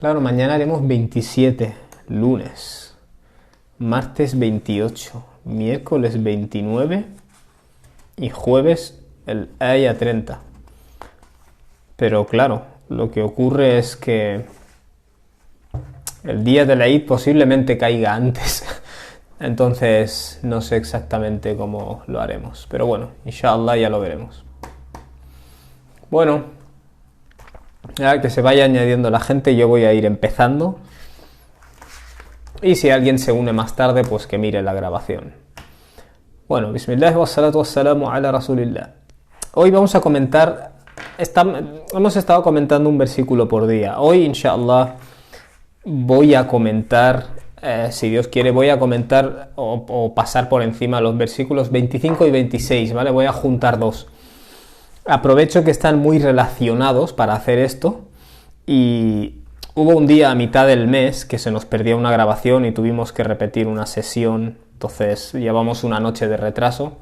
Claro, mañana haremos 27, lunes, martes 28, miércoles 29 y jueves el Aya 30. Pero claro, lo que ocurre es que el día de la Eid posiblemente caiga antes. Entonces no sé exactamente cómo lo haremos. Pero bueno, inshallah ya lo veremos. Bueno, ya que se vaya añadiendo la gente, yo voy a ir empezando. Y si alguien se une más tarde, pues que mire la grabación. Bueno, bismillah wa salatu wa salamu ala rasulillah. Hoy vamos a comentar, hemos estado comentando un versículo por día. Hoy, inshallah, voy a comentar, si Dios quiere, voy a comentar o pasar por encima los versículos 25 y 26, ¿vale? Voy a juntar dos. Aprovecho que están muy relacionados para hacer esto y hubo un día a mitad del mes que se nos perdió una grabación y tuvimos que repetir una sesión, entonces llevamos una noche de retraso.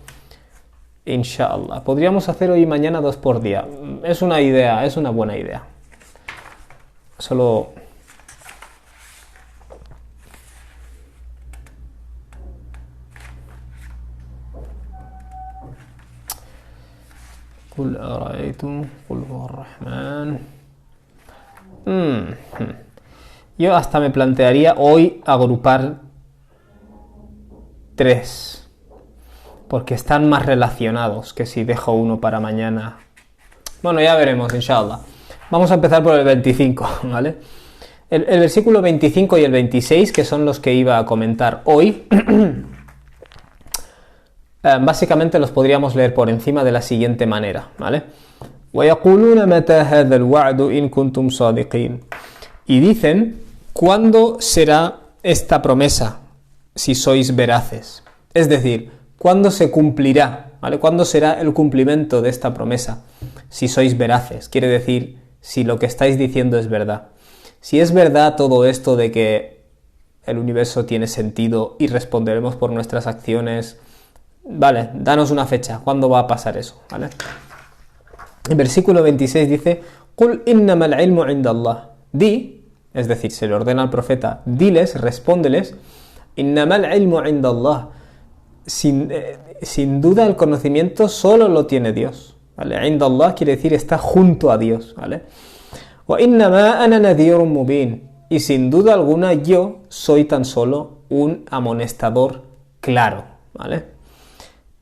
Inshallah, podríamos hacer hoy y mañana 2 por día. Es una idea, es una buena idea. Solo... Qul ara'aytum, qul huwa ar-Rahman. Yo hasta me plantearía hoy agrupar 3, porque están más relacionados que si dejo uno para mañana. Bueno, ya veremos, inshallah. Vamos a empezar por el 25, ¿vale? El versículo 25 y el 26, que son los que iba a comentar hoy, básicamente los podríamos leer por encima de la siguiente manera, ¿vale? وَيَقُولُونَ مَتَى هَذَا الْوَعْدُ إِن كُنْتُمْ صَادِقِينَ. Y dicen, ¿cuándo será esta promesa si sois veraces? Es decir, ¿cuándo se cumplirá? ¿Vale? ¿Cuándo será el cumplimiento de esta promesa si sois veraces? Quiere decir, si lo que estáis diciendo es verdad. Si es verdad todo esto de que el universo tiene sentido y responderemos por nuestras acciones, vale, danos una fecha, ¿cuándo va a pasar eso? ¿Vale? El versículo 26 dice, قُلْ إِنَّمَا الْعِلْمُ عِنْدَ اللَّهِ. Di, es decir, se le ordena al profeta, diles, respóndeles, إِنَّمَا الْعِلْمُ عِنْدَ اللَّهِ. Sin duda el conocimiento solo lo tiene Dios, ¿vale? عِنْدَ اللَّهِ quiere decir está junto a Dios, ¿vale? وَإِنَّمَا أَنَا نَذِيرٌ مُبِينٌ. Y sin duda alguna yo soy tan solo un amonestador claro, ¿vale?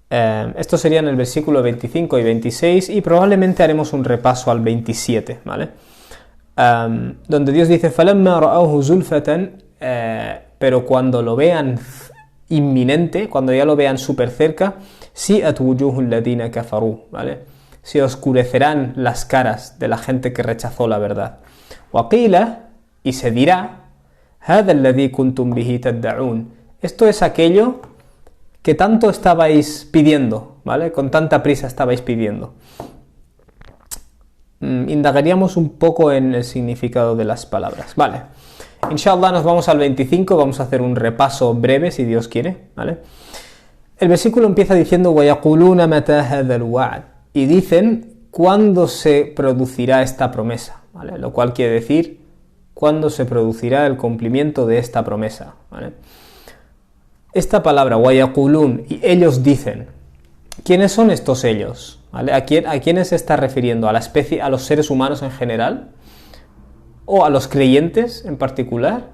Esto serían el versículo 25 y 26 y probablemente haremos un repaso al 27, ¿vale? Donde Dios dice فَلَمَّا رَأَوْهُ زُلْفَةً, pero cuando lo vean inminente, cuando ya lo vean súper cerca, سِئَتْ وُجُوهُ الَّذِينَ كَفَرُوا, ¿vale? Se oscurecerán las caras de la gente que rechazó la verdad. وَقِيلَ, y se dirá, هَذَا الَّذِي كُنْتُمْ بِهِ تَدَّعُونَ. Esto es aquello que tanto estabais pidiendo, ¿vale? Con tanta prisa estabais pidiendo. Indagaríamos un poco en el significado de las palabras, ¿vale? Inshallah nos vamos al 25, vamos a hacer un repaso breve si Dios quiere, ¿vale? El versículo empieza diciendo وَيَقُولُونَ مَتَى هَذَا الْوَعْدُ. Y dicen, ¿cuándo se producirá esta promesa? ¿Vale? Lo cual quiere decir, ¿cuándo se producirá el cumplimiento de esta promesa? ¿Vale? Esta palabra, وَيَقُولُونَ, y ellos dicen, ¿quiénes son estos ellos? ¿Vale? ¿A quiénes se está refiriendo? ¿A la especie, a los seres humanos en general? ¿O a los creyentes en particular?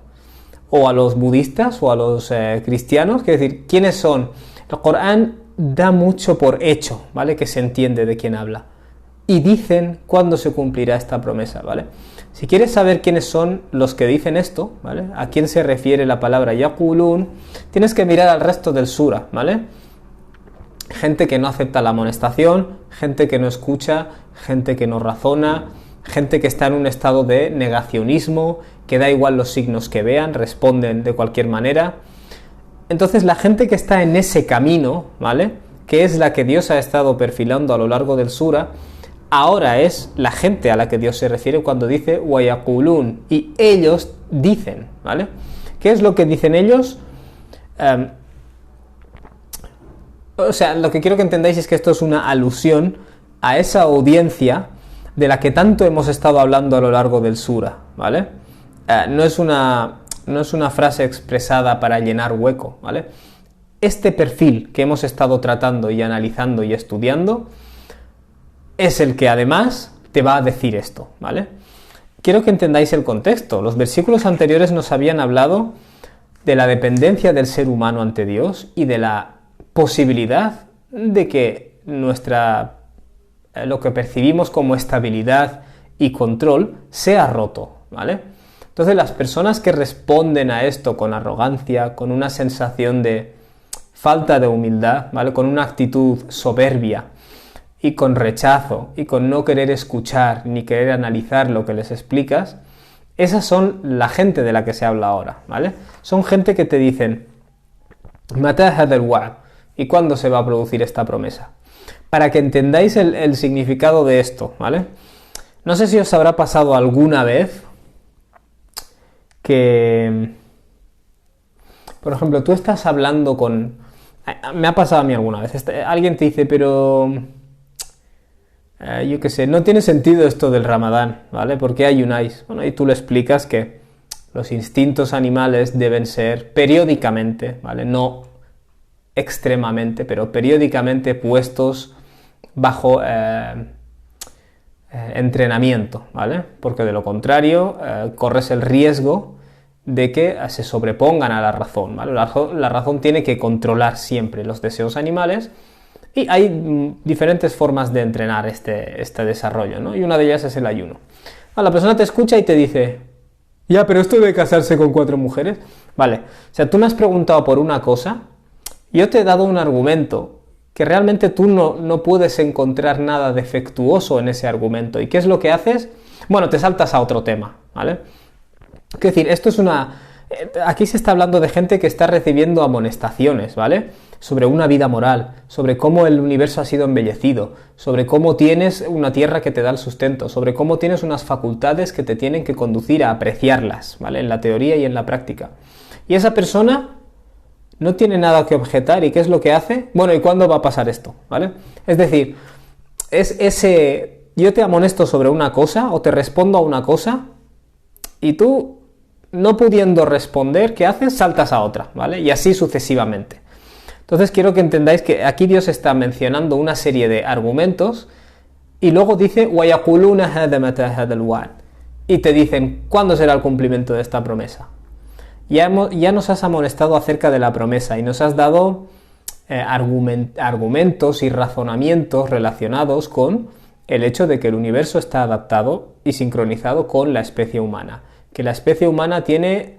¿O a los budistas? ¿O a los cristianos? Quiere decir, ¿quiénes son? El Corán da mucho por hecho, ¿vale? Que se entiende de quién habla. Y dicen cuándo se cumplirá esta promesa, ¿vale? Si quieres saber quiénes son los que dicen esto, ¿vale? A quién se refiere la palabra yaqulun, tienes que mirar al resto del sura, ¿vale? Gente que no acepta la amonestación, gente que no escucha, gente que no razona, gente que está en un estado de negacionismo, que da igual los signos que vean, responden de cualquier manera. Entonces la gente que está en ese camino, ¿vale? Que es la que Dios ha estado perfilando a lo largo del sura, ahora es la gente a la que Dios se refiere cuando dice وَيَقُولُونَ, y ellos dicen, ¿vale? ¿Qué es lo que dicen ellos? O sea, lo que quiero que entendáis es que esto es una alusión a esa audiencia de la que tanto hemos estado hablando a lo largo del sura, ¿vale? no es una frase expresada para llenar hueco, ¿vale? Este perfil que hemos estado tratando y analizando y estudiando es el que además te va a decir esto, ¿vale? Quiero que entendáis el contexto. Los versículos anteriores nos habían hablado de la dependencia del ser humano ante Dios y de la posibilidad de que lo que percibimos como estabilidad y control sea roto, ¿vale? Entonces las personas que responden a esto con arrogancia, con una sensación de falta de humildad, ¿vale? Con una actitud soberbia y con rechazo y con no querer escuchar ni querer analizar lo que les explicas, esas son la gente de la que se habla ahora, ¿vale? Son gente que te dicen, "Mata hadha al-wa'd", ¿y cuándo se va a producir esta promesa? Para que entendáis el significado de esto, ¿vale? No sé si os habrá pasado alguna vez que, por ejemplo, tú estás hablando con... Me ha pasado a mí alguna vez. Alguien te dice, pero... yo qué sé, no tiene sentido esto del Ramadán, ¿vale? ¿Por qué ayunáis? Bueno, y tú le explicas que los instintos animales deben ser periódicamente, ¿vale? No extremamente, pero periódicamente puestos bajo entrenamiento, ¿vale? Porque de lo contrario corres el riesgo de que se sobrepongan a la razón, ¿vale? La razón tiene que controlar siempre los deseos animales y hay diferentes formas de entrenar este desarrollo, ¿no? Y una de ellas es el ayuno. La persona te escucha y te dice, ya, pero esto de casarse con 4 mujeres, vale, o sea, tú me has preguntado por una cosa, yo te he dado un argumento que realmente tú no puedes encontrar nada defectuoso en ese argumento. ¿Y qué es lo que haces? Bueno, te saltas a otro tema, ¿vale? Es decir, esto es aquí se está hablando de gente que está recibiendo amonestaciones, ¿vale? Sobre una vida moral, sobre cómo el universo ha sido embellecido, sobre cómo tienes una tierra que te da el sustento, sobre cómo tienes unas facultades que te tienen que conducir a apreciarlas, ¿vale? En la teoría y en la práctica. Y esa persona no tiene nada que objetar, ¿y qué es lo que hace? Bueno, ¿y cuándo va a pasar esto? ¿Vale? Es decir, yo te amonesto sobre una cosa o te respondo a una cosa y tú, no pudiendo responder, ¿qué haces? Saltas a otra, ¿vale? Y así sucesivamente. Entonces quiero que entendáis que aquí Dios está mencionando una serie de argumentos y luego dice وَيَقُولُونَ هَذَا مَتَى هَذَا الْوَعْدِ y te dicen, ¿cuándo será el cumplimiento de esta promesa? Ya nos has amonestado acerca de la promesa y nos has dado argumentos y razonamientos relacionados con el hecho de que el universo está adaptado y sincronizado con la especie humana, que la especie humana tiene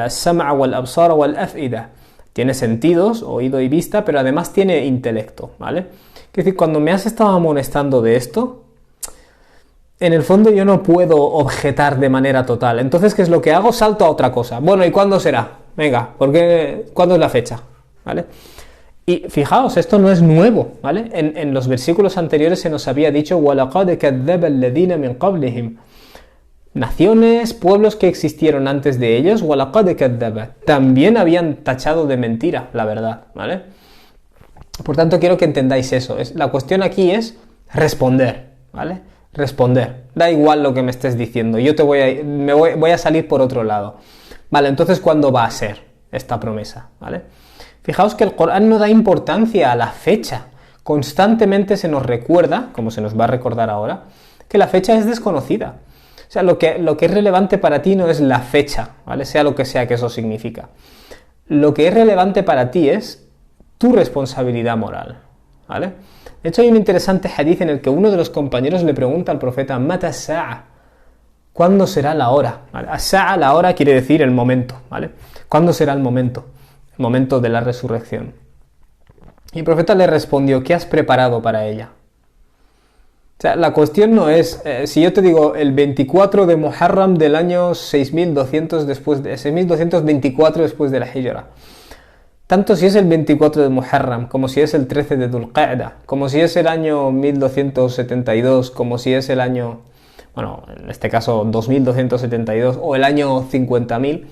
sam'a wal absara wal af'ida, tiene sentidos, oído y vista, pero además tiene intelecto, ¿vale? Es decir, cuando me has estado amonestando de esto, en el fondo yo no puedo objetar de manera total. Entonces, ¿qué es lo que hago? Salto a otra cosa. Bueno, ¿y cuándo será? Venga, ¿cuándo es la fecha? ¿Vale? Y fijaos, esto no es nuevo, ¿vale? En los versículos anteriores se nos había dicho وَلَقَدْ كَذَّبَ الَّذِينَ مِنْ قَبْلِهِمْ. Naciones, pueblos que existieron antes de ellos, وَلَقَدْ كَذَّبَ. También habían tachado de mentira la verdad, ¿vale? Por tanto, quiero que entendáis eso. La cuestión aquí es responder, ¿vale? Responder. Da igual lo que me estés diciendo, yo voy a salir por otro lado. Vale, entonces, ¿cuándo va a ser esta promesa? ¿Vale? Fijaos que el Corán no da importancia a la fecha. Constantemente se nos recuerda, como se nos va a recordar ahora, que la fecha es desconocida. O sea, lo que es relevante para ti no es la fecha, ¿vale? Sea lo que sea que eso significa. Lo que es relevante para ti es tu responsabilidad moral, ¿vale? De hecho, hay un interesante hadith en el que uno de los compañeros le pregunta al profeta, Mata as-sa'a, ¿cuándo será la hora? ¿Vale? As-sa'a, la hora, quiere decir el momento, ¿vale? ¿Cuándo será el momento? El momento de la resurrección. Y el profeta le respondió, ¿qué has preparado para ella? O sea, la cuestión no es, si yo te digo el 24 de Muharram del año 6224 después de la Hijra, tanto si es el 24 de Muharram, como si es el 13 de Dhul Qa'da, como si es el año 1272, como si es el año, bueno, en este caso 2272, o el año 50.000,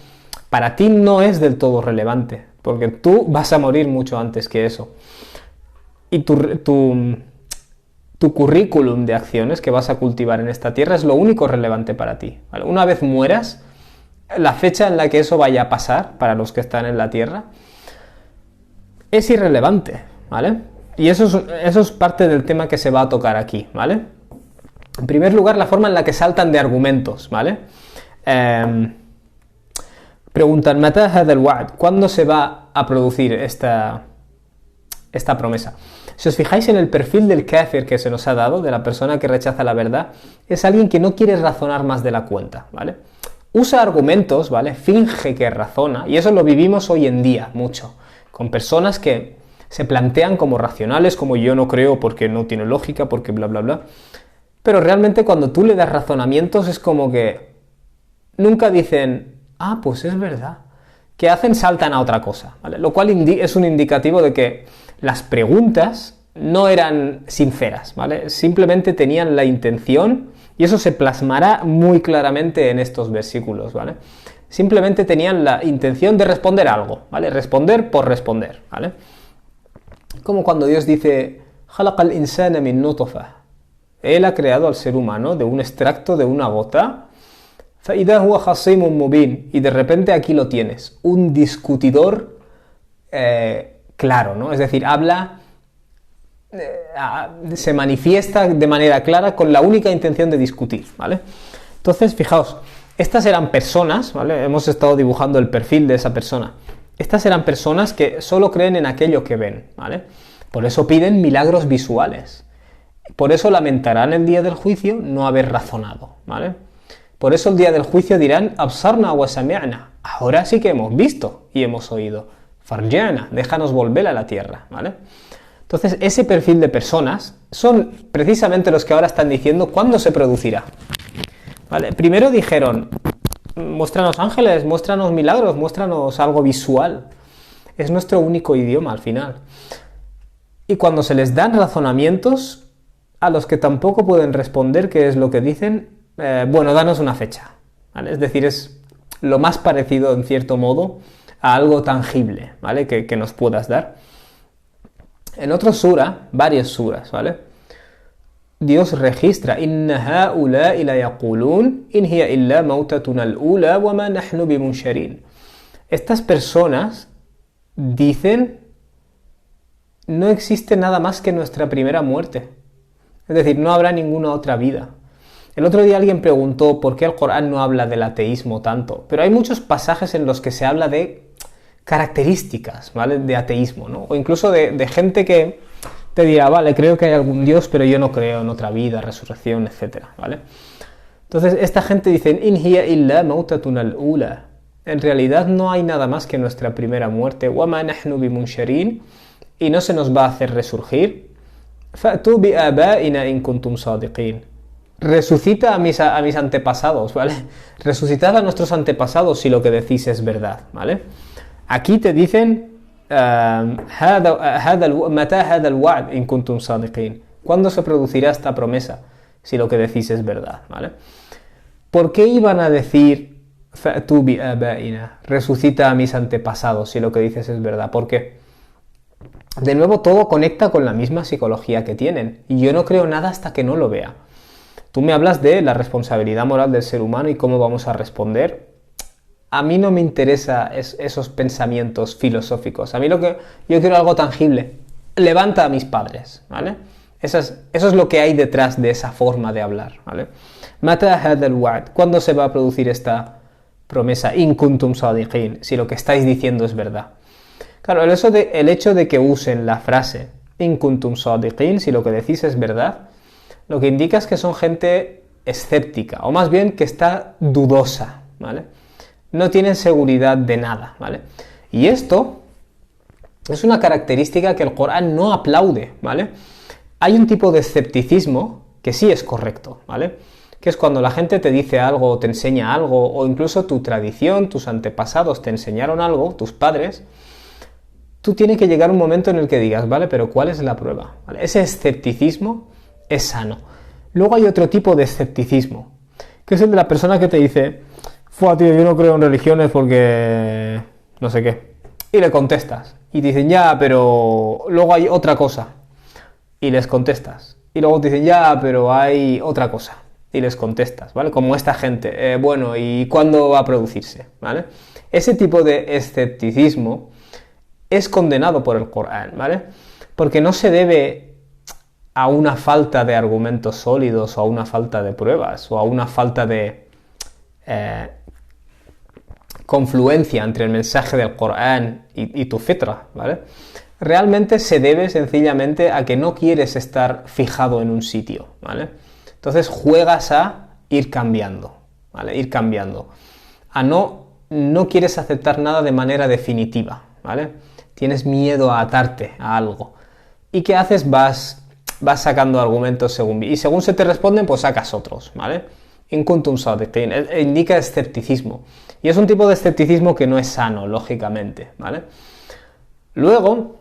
para ti no es del todo relevante, porque tú vas a morir mucho antes que eso. Y tu currículum de acciones que vas a cultivar en esta tierra es lo único relevante para ti, ¿vale? Una vez mueras, la fecha en la que eso vaya a pasar para los que están en la Tierra es irrelevante, ¿vale? Y eso es parte del tema que se va a tocar aquí, ¿vale? En primer lugar, la forma en la que saltan de argumentos, ¿vale? Preguntan, ¿Mata hadha al-wa'd? ¿Cuándo se va a producir esta promesa? Si os fijáis en el perfil del kafir que se nos ha dado, de la persona que rechaza la verdad, es alguien que no quiere razonar más de la cuenta, ¿vale? Usa argumentos, ¿vale? Finge que razona, y eso lo vivimos hoy en día mucho, con personas que se plantean como racionales, como yo no creo porque no tiene lógica, porque bla bla bla, pero realmente cuando tú le das razonamientos es como que nunca dicen, ah, pues es verdad, que hacen saltan a otra cosa, ¿vale? Lo cual es un indicativo de que las preguntas no eran sinceras, ¿vale? Simplemente tenían la intención, y eso se plasmará muy claramente en estos versículos, ¿vale? Simplemente tenían la intención de responder algo, ¿vale? Responder por responder, ¿vale? Como cuando Dios dice, خَلَقَ الْإِنسَانَ مِن نُطْفَةٍ. Él ha creado al ser humano de un extracto, de una gota, فَإِذَا هُوَ خَصِيمٌ مُبِينٌ. Y de repente aquí lo tienes, un discutidor claro, ¿no? Es decir, habla, se manifiesta de manera clara con la única intención de discutir, ¿vale? Entonces, fijaos, estas eran personas, ¿vale? Hemos estado dibujando el perfil de esa persona. Estas eran personas que solo creen en aquello que ven, ¿vale? Por eso piden milagros visuales. Por eso lamentarán el día del juicio no haber razonado, ¿vale? Por eso el día del juicio dirán, absarna wa sami'na. Ahora sí que hemos visto y hemos oído. Farjana, déjanos volver a la tierra, ¿vale? Entonces, ese perfil de personas son precisamente los que ahora están diciendo cuándo se producirá, ¿vale? Primero dijeron, muéstranos ángeles, muéstranos milagros, muéstranos algo visual. Es nuestro único idioma al final. Y cuando se les dan razonamientos a los que tampoco pueden responder qué es lo que dicen, bueno, danos una fecha, ¿vale? Es decir, es lo más parecido en cierto modo a algo tangible, ¿vale? Que nos puedas dar. En otra sura, varias suras, ¿vale? Dios registra inna ha'ula'i la yaqulun in hiya illa mautatuna al-ula wa ma nahnu bimunsharin. Estas personas dicen no existe nada más que nuestra primera muerte. Es decir, no habrá ninguna otra vida. El otro día alguien preguntó por qué el Corán no habla del ateísmo tanto, pero hay muchos pasajes en los que se habla de características, ¿vale? De ateísmo, ¿no? O incluso de gente que te dirá, vale, creo que hay algún Dios, pero yo no creo en otra vida, resurrección, etcétera, ¿vale? Entonces, esta gente dice, in hiya illa mautatuna al-ula. En realidad no hay nada más que nuestra primera muerte. Wa ma nahnu bimunsharin. Y no se nos va a hacer resurgir. Fa'tu bi aba'ina in kuntum sadiqin. Resucita a mis antepasados, ¿vale? Resucitad a nuestros antepasados si lo que decís es verdad, ¿vale? Aquí te dicen mata hadha al-wa'd in kuntum sadiqin. ¿Cuándo se producirá esta promesa si lo que decís es verdad, ¿vale? ¿Por qué iban a decir fa'tu bi aba'ina? Resucita a mis antepasados si lo que dices es verdad? ¿Por qué? De nuevo, todo conecta con la misma psicología que tienen. Y yo no creo nada hasta que no lo vea. Tú me hablas de la responsabilidad moral del ser humano y cómo vamos a responder. A mí no me interesa esos pensamientos filosóficos. A mí yo quiero algo tangible. Levanta a mis padres, ¿vale? Eso es lo que hay detrás de esa forma de hablar, ¿vale? Mata hadha al-wa'd. ¿Cuándo se va a producir esta promesa? In kuntum sadiqin. Si lo que estáis diciendo es verdad. Claro, el hecho de que usen la frase in kuntum sadiqin, si lo que decís es verdad, lo que indica es que son gente escéptica, o más bien que está dudosa, ¿vale? No tienen seguridad de nada, ¿vale? Y esto es una característica que el Corán no aplaude, ¿vale? Hay un tipo de escepticismo que sí es correcto, ¿vale? Que es cuando la gente te dice algo, o te enseña algo, o incluso tu tradición, tus antepasados te enseñaron algo, tus padres. Tú tienes que llegar un momento en el que digas, ¿vale? Pero ¿cuál es la prueba? ¿Vale? Ese escepticismo es sano. Luego hay otro tipo de escepticismo, que es el de la persona que te dice, fua, tío, yo no creo en religiones porque no sé qué. Y le contestas. Y te dicen, ya, pero luego hay otra cosa. Y les contestas. Y luego te dicen, ya, pero hay otra cosa. y les contestas, ¿vale? Como esta gente, bueno, ¿y cuándo va a producirse? ¿Vale? Ese tipo de escepticismo es condenado por el Corán, ¿vale? Porque no se debe a una falta de argumentos sólidos o a una falta de pruebas o a una falta de confluencia entre el mensaje del Corán y tu fitra, ¿vale? Realmente se debe sencillamente a que no quieres estar fijado en un sitio, ¿vale? Entonces juegas a ir cambiando, ¿vale? Ir cambiando. A no quieres aceptar nada de manera definitiva, ¿vale? Tienes miedo a atarte a algo. ¿Y qué haces? Vas sacando argumentos y según se te responden, pues sacas otros, ¿vale? In kuntum sadiqin, indica escepticismo. Y es un tipo de escepticismo que no es sano, lógicamente, ¿vale? Luego,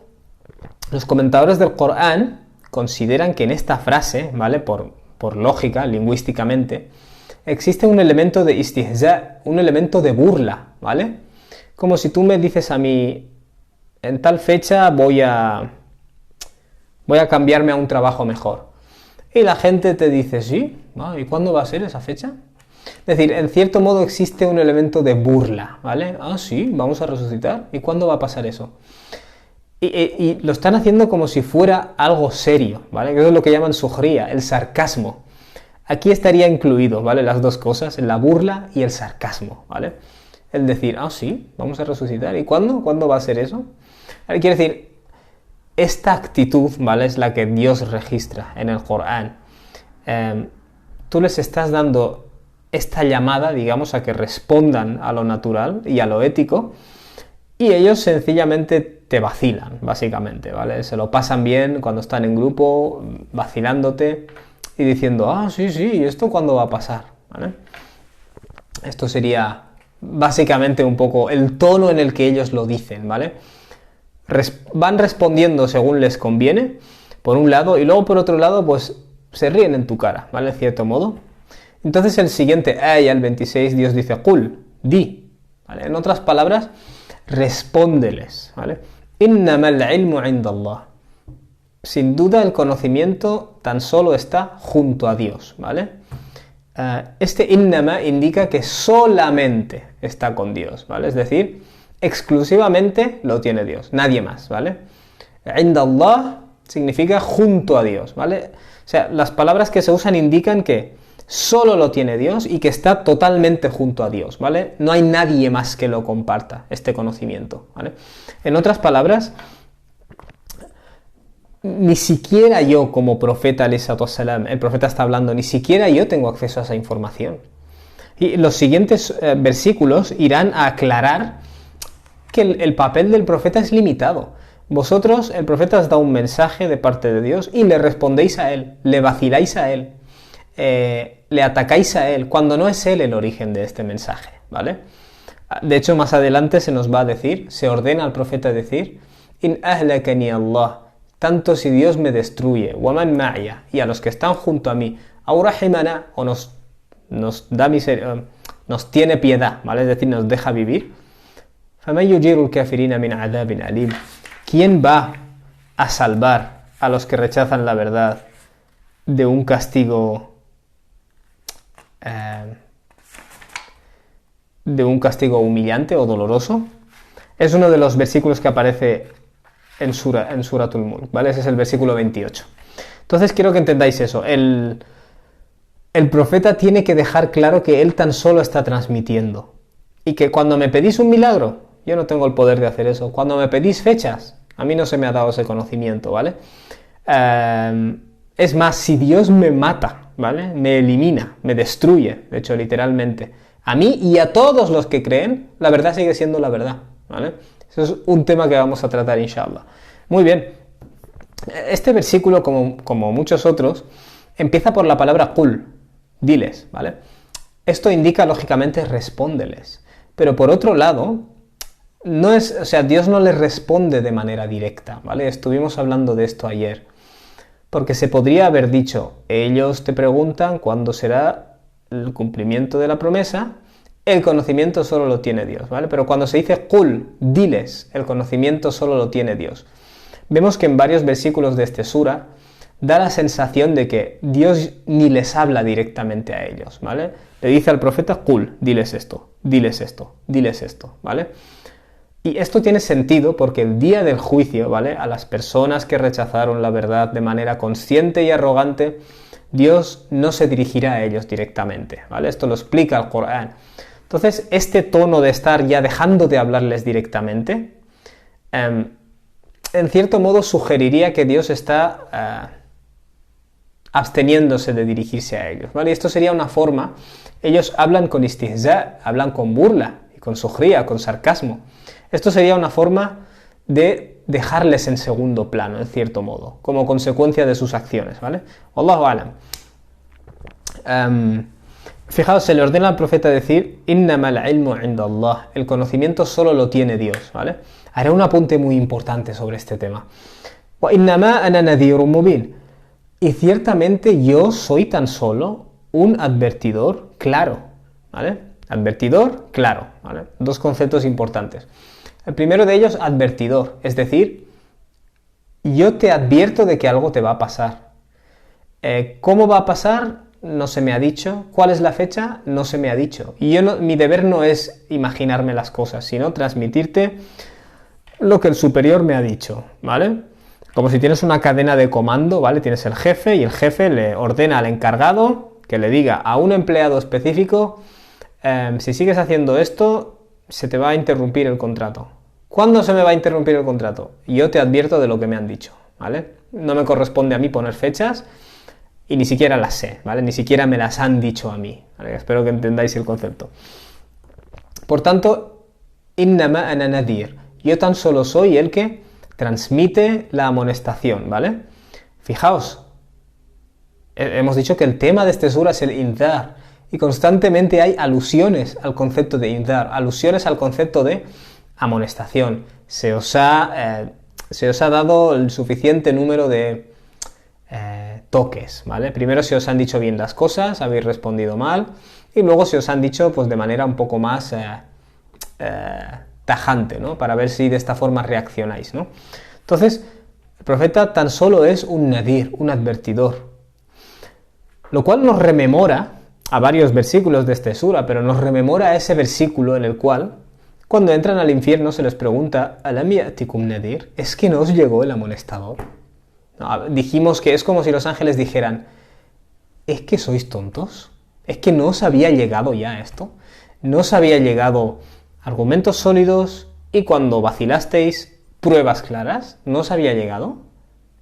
los comentadores del Corán consideran que en esta frase, ¿vale? Por lógica, lingüísticamente, existe un elemento de istihza, un elemento de burla, ¿vale? Como si tú me dices a mí, en tal fecha voy a cambiarme a un trabajo mejor. Y la gente te dice, sí, ¿y cuándo va a ser esa fecha? Es decir, en cierto modo existe un elemento de burla, ¿vale? Ah, sí, vamos a resucitar. ¿Y cuándo va a pasar eso? Y lo están haciendo como si fuera algo serio, ¿vale? Que es lo que llaman sujría, el sarcasmo. Aquí estaría incluido, ¿vale? Las dos cosas, la burla y el sarcasmo, ¿vale? El decir, ah, sí, vamos a resucitar. ¿Y cuándo? ¿Cuándo va a ser eso? Quiere decir, esta actitud, ¿vale? Es la que Dios registra en el Corán. Tú les estás dando esta llamada, digamos, a que respondan a lo natural y a lo ético, y ellos sencillamente te vacilan, básicamente, ¿vale? Se lo pasan bien cuando están en grupo, vacilándote y diciendo, ah, sí, ¿y esto cuándo va a pasar? ¿Vale? Esto sería básicamente un poco el tono en el que ellos lo dicen, ¿vale? Van respondiendo según les conviene, por un lado, y luego por otro lado, pues se ríen en tu cara, ¿vale? De cierto modo. Entonces el siguiente ayah, el 26, Dios dice, Qul, di, ¿vale? En otras palabras, respóndeles, ¿vale? Innamal ilmu indallah. Sin duda el conocimiento tan solo está junto a Dios, ¿vale? Este innama indica que solamente está con Dios, ¿vale? Es decir, exclusivamente lo tiene Dios, nadie más, ¿vale? Indallah significa junto a Dios, ¿vale? O sea, las palabras que se usan indican que solo lo tiene Dios y que está totalmente junto a Dios, ¿vale? No hay nadie más que lo comparta, este conocimiento, ¿vale? En otras palabras, ni siquiera yo como profeta, salam, el profeta está hablando, ni siquiera yo tengo acceso a esa información. Y los siguientes versículos irán a aclarar que el papel del profeta es limitado. Vosotros, el profeta os da un mensaje de parte de Dios y le respondéis a él, le vaciláis a él, le atacáis a él, cuando no es él el origen de este mensaje, ¿vale? De hecho, más adelante se nos va a decir, se ordena al profeta decir, In ahlakani Allah, tanto si Dios me destruye, waman ma'ya, y a los que están junto a mí, aw rahimana, o nos da misericordia, nos tiene piedad, ¿vale? Es decir, nos deja vivir. فَمَنْ يُجِيرُ الْكَافِرِينَ مِنْ عَذَابٍ أَلِيمٍ. ¿Quién va a salvar a los que rechazan la verdad de un castigo humillante o doloroso? Es uno de los versículos que aparece en Suratul Mulk, ¿vale? Ese es el versículo 28. Entonces quiero que entendáis eso. El profeta tiene que dejar claro que él tan solo está transmitiendo. Y que cuando me pedís un milagro, yo no tengo el poder de hacer eso. Cuando me pedís fechas, a mí no se me ha dado ese conocimiento, ¿vale? Es más, si Dios me mata, ¿vale? Me elimina, me destruye, de hecho, literalmente. A mí y a todos los que creen, la verdad sigue siendo la verdad, ¿vale? Eso es un tema que vamos a tratar, inshallah. Muy bien. Este versículo, como muchos otros, empieza por la palabra qul, diles, ¿vale? Esto indica, lógicamente, respóndeles. Pero por otro lado, Dios no les responde de manera directa, ¿vale? Estuvimos hablando de esto ayer. Porque se podría haber dicho, ellos te preguntan cuándo será el cumplimiento de la promesa, el conocimiento solo lo tiene Dios, ¿vale? Pero cuando se dice qul, diles, el conocimiento solo lo tiene Dios. Vemos que en varios versículos de este sura, da la sensación de que Dios ni les habla directamente a ellos, ¿vale? Le dice al profeta, Qul, diles esto, diles esto, diles esto, ¿vale? Y esto tiene sentido porque el día del juicio, ¿vale? A las personas que rechazaron la verdad de manera consciente y arrogante, Dios no se dirigirá a ellos directamente, ¿vale? Esto lo explica el Corán. Entonces, este tono de estar ya dejando de hablarles directamente, en cierto modo sugeriría que Dios está absteniéndose de dirigirse a ellos, ¿vale? Y esto sería una forma, ellos hablan con istihza, hablan con burla, y con sujría, con sarcasmo. Esto sería una forma de dejarles en segundo plano, en cierto modo, como consecuencia de sus acciones, ¿vale? Wallahu a'lam. Fijaos, se le ordena al profeta decir, innamal ilmu inda Allah, el conocimiento solo lo tiene Dios, ¿vale? Haré un apunte muy importante sobre este tema. Wa innama ana nadhirun mubin. Y ciertamente yo soy tan solo un advertidor claro, ¿vale? Advertidor claro, ¿vale? Dos conceptos importantes. El primero de ellos, advertidor, es decir, yo te advierto de que algo te va a pasar. ¿Cómo va a pasar? No se me ha dicho. ¿Cuál es la fecha? No se me ha dicho. Y mi deber no es imaginarme las cosas, sino transmitirte lo que el superior me ha dicho, ¿vale? Como si tienes una cadena de comando, ¿vale? Tienes el jefe y el jefe le ordena al encargado que le diga a un empleado específico, si sigues haciendo esto, se te va a interrumpir el contrato. ¿Cuándo se me va a interrumpir el contrato? Yo te advierto de lo que me han dicho, ¿vale? No me corresponde a mí poner fechas y ni siquiera las sé, ¿vale? Ni siquiera me las han dicho a mí, ¿vale? Espero que entendáis el concepto. Por tanto, innama ana nadhir. Yo tan solo soy el que transmite la amonestación, ¿vale? Fijaos, hemos dicho que el tema de este sura es el indhar, y constantemente hay alusiones al concepto de indhar, alusiones al concepto de amonestación. Se os ha dado el suficiente número de toques, ¿vale? Primero se os han dicho bien las cosas, habéis respondido mal, y luego se os han dicho pues de manera un poco más tajante, ¿no? Para ver si de esta forma reaccionáis, ¿no? Entonces, el profeta tan solo es un nadir, un advertidor, lo cual nos rememora a varios versículos de este sura, pero nos rememora ese versículo en el cual, cuando entran al infierno, se les pregunta, ¿Alam ya'tikum nadir? ¿Es que no os llegó el amonestador? No, dijimos que es como si los ángeles dijeran, ¿es que sois tontos? ¿Es que no os había llegado ya esto? ¿No os había llegado argumentos sólidos y cuando vacilasteis, pruebas claras? ¿No os había llegado?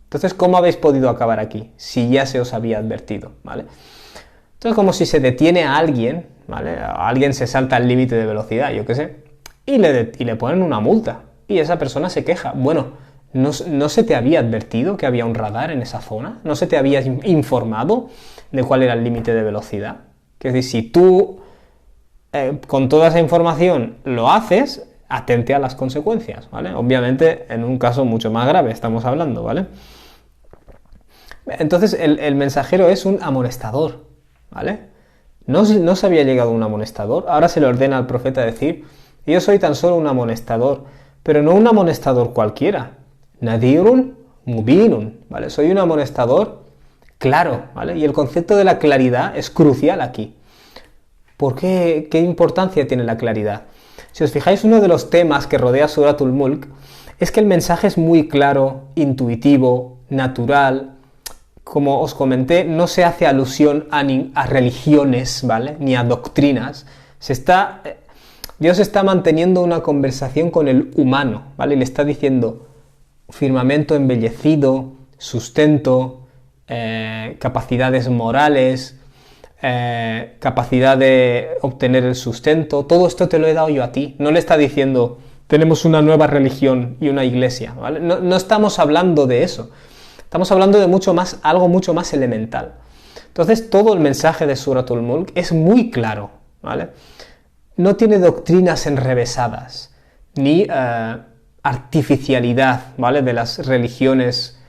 Entonces, ¿cómo habéis podido acabar aquí? Si ya se os había advertido, ¿vale? Entonces, como si se detiene a alguien, ¿vale? A alguien se salta el límite de velocidad, yo qué sé, y le ponen una multa, y esa persona se queja. Bueno, ¿no se te había advertido que había un radar en esa zona? ¿No se te había informado de cuál era el límite de velocidad? Es decir, si tú con toda esa información lo haces, atente a las consecuencias, ¿vale? Obviamente, en un caso mucho más grave estamos hablando, ¿vale? Entonces, el mensajero es un amonestador, ¿vale? No se había llegado un amonestador, ahora se le ordena al profeta decir, yo soy tan solo un amonestador, pero no un amonestador cualquiera, nadhirun mubinun, ¿vale? Soy un amonestador claro, ¿vale? Y el concepto de la claridad es crucial aquí. ¿Por qué? ¿Qué importancia tiene la claridad? Si os fijáis, uno de los temas que rodea Suratul Mulk es que el mensaje es muy claro, intuitivo, natural. Como os comenté, no se hace alusión a religiones, ¿vale? Ni a doctrinas. Dios está manteniendo una conversación con el humano, ¿vale? Y le está diciendo firmamento embellecido, sustento, capacidades morales, capacidad de obtener el sustento. Todo esto te lo he dado yo a ti. No le está diciendo, tenemos una nueva religión y una iglesia, ¿vale? No estamos hablando de eso. Estamos hablando de algo mucho más elemental. Entonces, todo el mensaje de Suratul Mulk es muy claro, ¿vale? No tiene doctrinas enrevesadas, ni artificialidad, ¿vale? De las religiones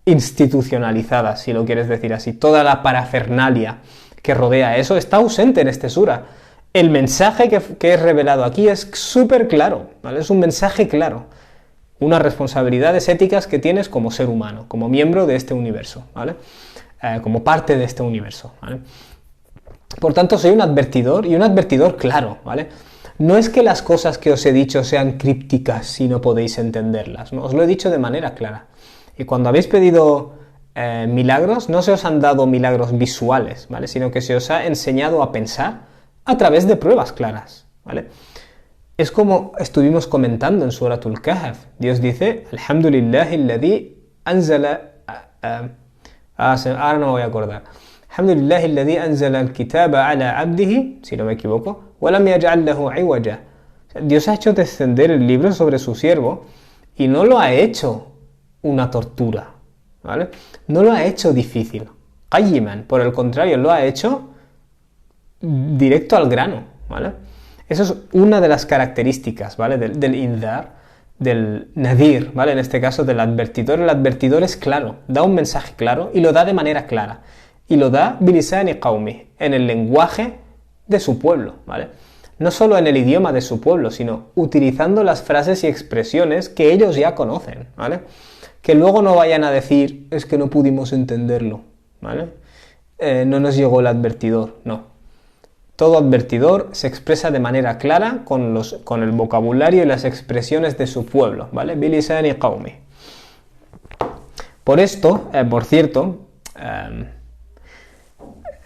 institucionalizadas, si lo quieres decir así. Toda la parafernalia que rodea eso está ausente en este sura. El mensaje que he revelado aquí es súper claro, ¿vale? Es un mensaje claro. unas responsabilidades éticas que tienes como ser humano, como miembro de este universo, ¿vale? Como parte de este universo, ¿vale? Por tanto, soy un advertidor y un advertidor claro, ¿vale? No es que las cosas que os he dicho sean crípticas si no podéis entenderlas, ¿no? Os lo he dicho de manera clara. Y cuando habéis pedido milagros, no se os han dado milagros visuales, ¿vale? Sino que se os ha enseñado a pensar a través de pruebas claras, ¿vale? Es como estuvimos comentando en Suratul Kahf. Dios dice, Alhamdulillahi alladhi anzala... ahora no me voy a acordar. Alhamdulillahi alladhi anzala al-kitaba ala abdihi, si no me equivoco, walam yaj'al lahu iwaja. Dios ha hecho descender el libro sobre su siervo y no lo ha hecho una tortura, ¿vale? No lo ha hecho difícil. Qayyiman, por el contrario, lo ha hecho directo al grano, ¿vale? Eso es una de las características, ¿vale? Del indar, del nadir, ¿vale? En este caso del advertidor. El advertidor es claro, da un mensaje claro y lo da de manera clara. Y lo da bilisani qaumi, en el lenguaje de su pueblo, ¿vale? No solo en el idioma de su pueblo, sino utilizando las frases y expresiones que ellos ya conocen, ¿vale? Que luego no vayan a decir, es que no pudimos entenderlo, ¿vale? No nos llegó el advertidor, no. Todo advertidor se expresa de manera clara con el vocabulario y las expresiones de su pueblo, ¿vale? Bilisani qaumi. Por esto, por cierto,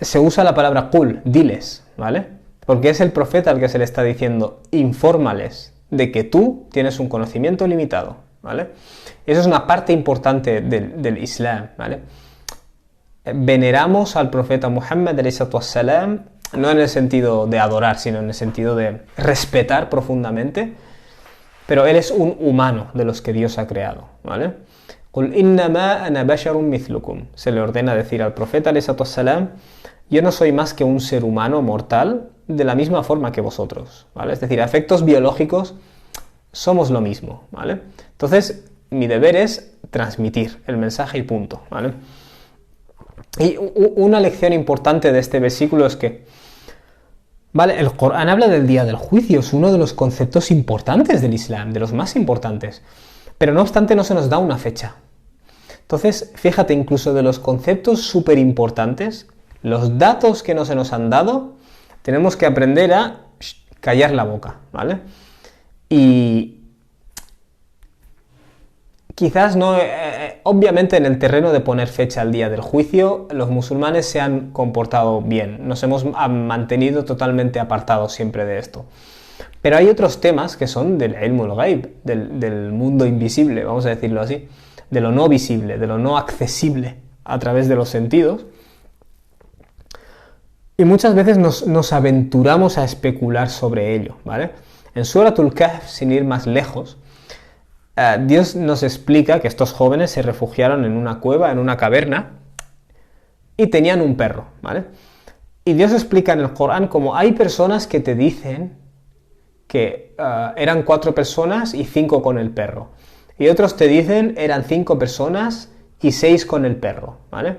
se usa la palabra qul, diles, ¿vale? Porque es el profeta al que se le está diciendo, infórmales de que tú tienes un conocimiento limitado, ¿vale? Eso es una parte importante del Islam, ¿vale? Veneramos al profeta Muhammad, no en el sentido de adorar, sino en el sentido de respetar profundamente, pero él es un humano de los que Dios ha creado, ¿vale? Qul innama ana basharun mithlukum. Se le ordena decir al profeta, yo no soy más que un ser humano mortal de la misma forma que vosotros, ¿vale? Es decir, a efectos biológicos somos lo mismo, ¿vale? Entonces, mi deber es transmitir el mensaje y punto, ¿vale? Y una lección importante de este versículo es que, ¿vale? El Corán habla del día del juicio, es uno de los conceptos importantes del Islam, de los más importantes, pero no obstante no se nos da una fecha. Entonces, fíjate, incluso de los conceptos súper importantes, los datos que no se nos han dado, tenemos que aprender a callar la boca, ¿vale? Y quizás no, obviamente en el terreno de poner fecha al día del juicio, los musulmanes se han comportado bien, nos hemos mantenido totalmente apartados siempre de esto. Pero hay otros temas que son del ilmul ghaib, del mundo invisible, vamos a decirlo así, de lo no visible, de lo no accesible a través de los sentidos. Y muchas veces nos aventuramos a especular sobre ello, ¿vale? En Suratul Kahf, sin ir más lejos, Dios nos explica que estos jóvenes se refugiaron en una cueva, en una caverna, y tenían un perro, ¿vale? Y Dios explica en el Corán como hay personas que te dicen que eran 4 personas y 5 con el perro. Y otros te dicen eran 5 personas y 6 con el perro, ¿vale?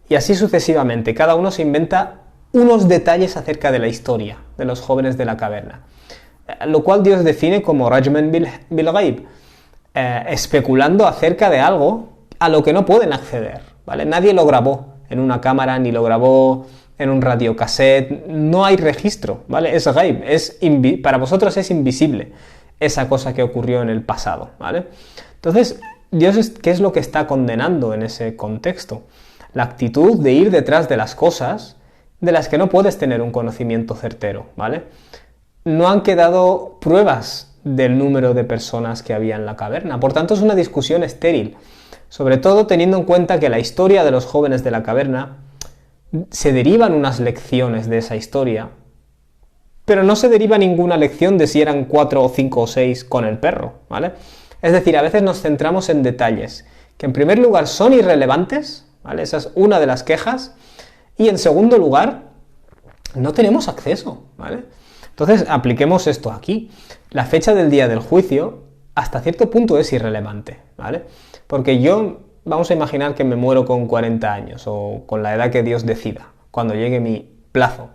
Y así sucesivamente, cada uno se inventa unos detalles acerca de la historia de los jóvenes de la caverna, lo cual Dios define como rajman bil ghaib, especulando acerca de algo a lo que no pueden acceder, ¿vale? Nadie lo grabó en una cámara, ni lo grabó en un radiocassette, no hay registro, ¿vale? Es ghaib, para vosotros es invisible esa cosa que ocurrió en el pasado, ¿vale? Entonces, Dios, ¿qué es lo que está condenando en ese contexto? La actitud de ir detrás de las cosas de las que no puedes tener un conocimiento certero, ¿vale? No han quedado pruebas del número de personas que había en la caverna, por tanto es una discusión estéril, sobre todo teniendo en cuenta que la historia de los jóvenes de la caverna se derivan unas lecciones de esa historia, pero no se deriva ninguna lección de si eran 4 o 5 o 6 con el perro, ¿vale? Es decir, a veces nos centramos en detalles que en primer lugar son irrelevantes, ¿vale? Esa es una de las quejas. Y en segundo lugar, no tenemos acceso, ¿vale? Entonces, apliquemos esto aquí. La fecha del día del juicio, hasta cierto punto, es irrelevante, ¿vale? Porque vamos a imaginar que me muero con 40 años, o con la edad que Dios decida, cuando llegue mi plazo.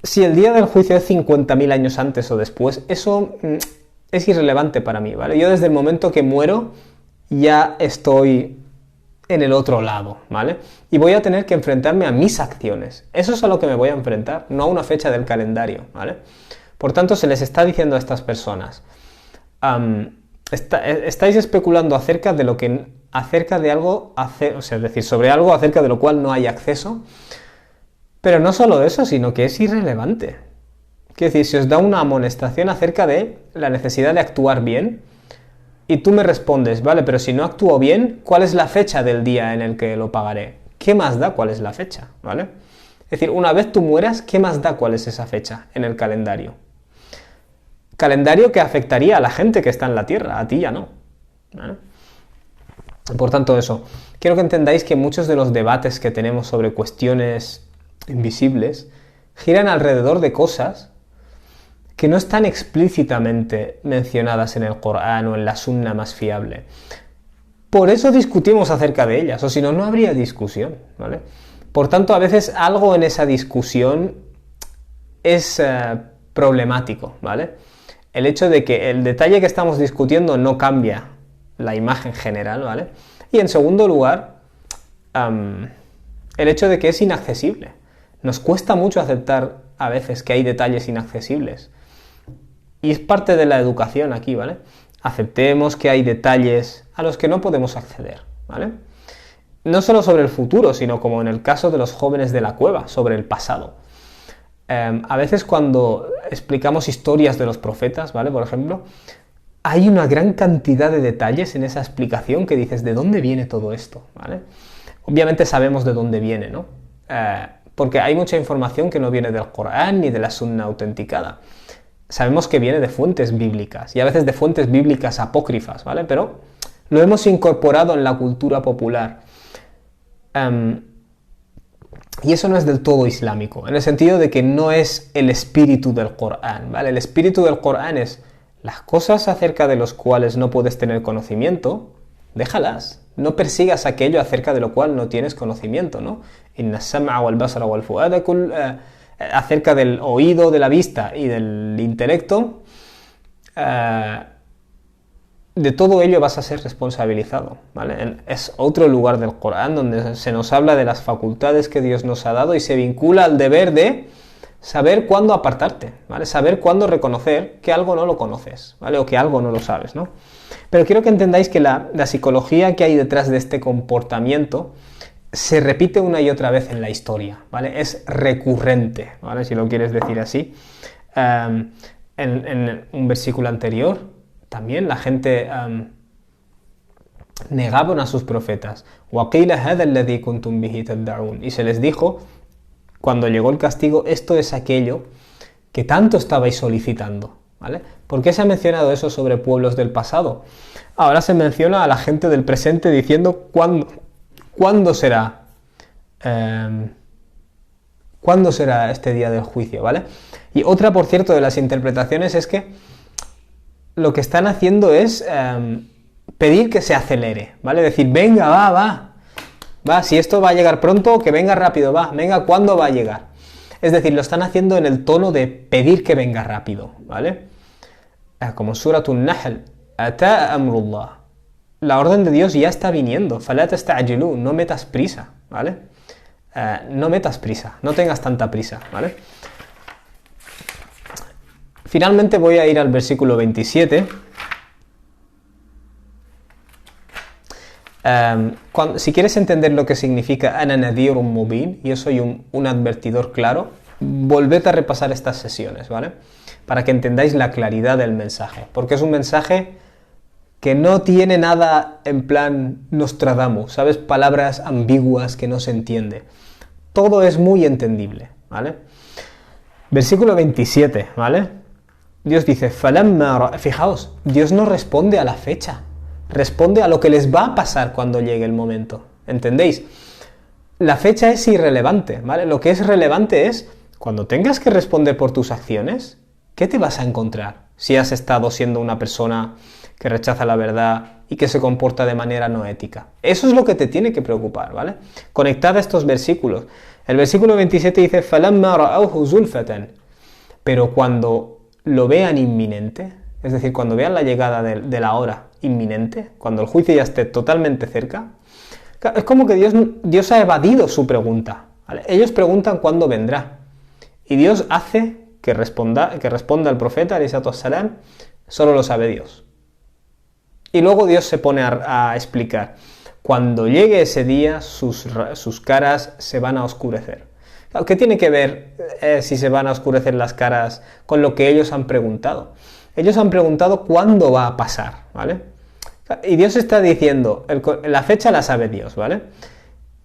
Si el día del juicio es 50.000 años antes o después, eso es irrelevante para mí, ¿vale? Yo desde el momento que muero ya estoy en el otro lado, ¿vale? Y voy a tener que enfrentarme a mis acciones. Eso es a lo que me voy a enfrentar, no a una fecha del calendario, ¿vale? Por tanto, se les está diciendo a estas personas, estáis especulando acerca de algo, o sea, es decir, sobre algo acerca de lo cual no hay acceso, pero no solo eso, sino que es irrelevante. Quiero decir, si os da una amonestación acerca de la necesidad de actuar bien, y tú me respondes, vale, pero si no actúo bien, ¿cuál es la fecha del día en el que lo pagaré? ¿Qué más da cuál es la fecha? ¿Vale? Es decir, una vez tú mueras, ¿qué más da cuál es esa fecha en el calendario? Calendario que afectaría a la gente que está en la Tierra, a ti ya no. ¿Vale? Por tanto, eso. Quiero que entendáis que muchos de los debates que tenemos sobre cuestiones invisibles giran alrededor de cosas que no están explícitamente mencionadas en el Corán o en la Sunna más fiable. Por eso discutimos acerca de ellas, o si no, no habría discusión, ¿vale? Por tanto, a veces algo en esa discusión es problemático, ¿vale? El hecho de que el detalle que estamos discutiendo no cambia la imagen general, ¿vale? Y en segundo lugar, el hecho de que es inaccesible. Nos cuesta mucho aceptar a veces que hay detalles inaccesibles. Y es parte de la educación aquí, ¿vale? Aceptemos que hay detalles a los que no podemos acceder, ¿vale? No solo sobre el futuro, sino como en el caso de los jóvenes de la cueva, sobre el pasado. A veces cuando explicamos historias de los profetas, ¿vale? Por ejemplo, hay una gran cantidad de detalles en esa explicación que dices, ¿de dónde viene todo esto? ¿Vale? Obviamente sabemos de dónde viene, ¿no? Porque hay mucha información que no viene del Corán ni de la Sunna autenticada. Sabemos que viene de fuentes bíblicas y a veces de fuentes bíblicas apócrifas, ¿vale? Pero lo hemos incorporado en la cultura popular. Y eso no es del todo islámico, en el sentido de que no es el espíritu del Corán, ¿vale? El espíritu del Corán es las cosas acerca de las cuales no puedes tener conocimiento, déjalas. No persigas aquello acerca de lo cual no tienes conocimiento, ¿no? Inna as-sam'a wal basara wal fu'ada acerca del oído, de la vista y del intelecto, de todo ello vas a ser responsabilizado, ¿vale? Es otro lugar del Corán donde se nos habla de las facultades que Dios nos ha dado y se vincula al deber de saber cuándo apartarte, ¿vale? Saber cuándo reconocer que algo no lo conoces, ¿vale? O que algo no lo sabes, ¿no? Pero quiero que entendáis que la psicología que hay detrás de este comportamiento se repite una y otra vez en la historia, ¿vale? Es recurrente, ¿vale? Si lo quieres decir así. En un versículo anterior, también la gente negaban a sus profetas. وَقِيلَ هَذَا الَّذِي كُنْتُمْ بِهِ تَدَّعُونَ. Y se les dijo, cuando llegó el castigo, esto es aquello que tanto estabais solicitando, ¿vale? ¿Por qué se ha mencionado eso sobre pueblos del pasado? Ahora se menciona a la gente del presente diciendo ¿cuándo será? ¿Cuándo será este día del juicio? ¿Vale? Y otra, por cierto, de las interpretaciones es que lo que están haciendo es pedir que se acelere, ¿vale? Decir, venga, va, si esto va a llegar pronto, que venga rápido, venga, ¿cuándo va a llegar? Es decir, lo están haciendo en el tono de pedir que venga rápido, ¿vale? Como Suratun Nahl, Ata amrullah. La orden de Dios ya está viniendo. Fala tasta'jilu, no metas prisa, ¿vale? No metas prisa, no tengas tanta prisa, ¿vale? Finalmente voy a ir al versículo 27. Si quieres entender lo que significa Ana nadhirun mubin, yo soy un advertidor claro, volved a repasar estas sesiones, ¿vale? Para que entendáis la claridad del mensaje, porque es un mensaje que no tiene nada en plan Nostradamus, ¿sabes? Palabras ambiguas que no se entiende. Todo es muy entendible, ¿vale? Versículo 27, ¿vale? Dios dice, fijaos, Dios no responde a la fecha, responde a lo que les va a pasar cuando llegue el momento, ¿entendéis? La fecha es irrelevante, ¿vale? Lo que es relevante es, cuando tengas que responder por tus acciones, ¿qué te vas a encontrar si has estado siendo una persona que rechaza la verdad y que se comporta de manera no ética? Eso es lo que te tiene que preocupar, ¿vale? Conectad a estos versículos. El versículo 27 dice, فَلَمَّا رَأَوْهُ زُلْفَةً. Pero cuando lo vean inminente, es es decir, cuando vean la llegada de la hora inminente, cuando el juicio ya esté totalmente cerca, es como que Dios ha evadido su pregunta, ¿vale? Ellos preguntan cuándo vendrá, y Dios hace que responda el profeta, alayhi salatu wassalam, solo lo sabe Dios. Y luego Dios se pone a explicar, cuando llegue ese día, sus caras se van a oscurecer. ¿Qué tiene que ver si se van a oscurecer las caras con lo que ellos han preguntado? Ellos han preguntado cuándo va a pasar, ¿vale? Y Dios está diciendo, la fecha la sabe Dios, ¿vale?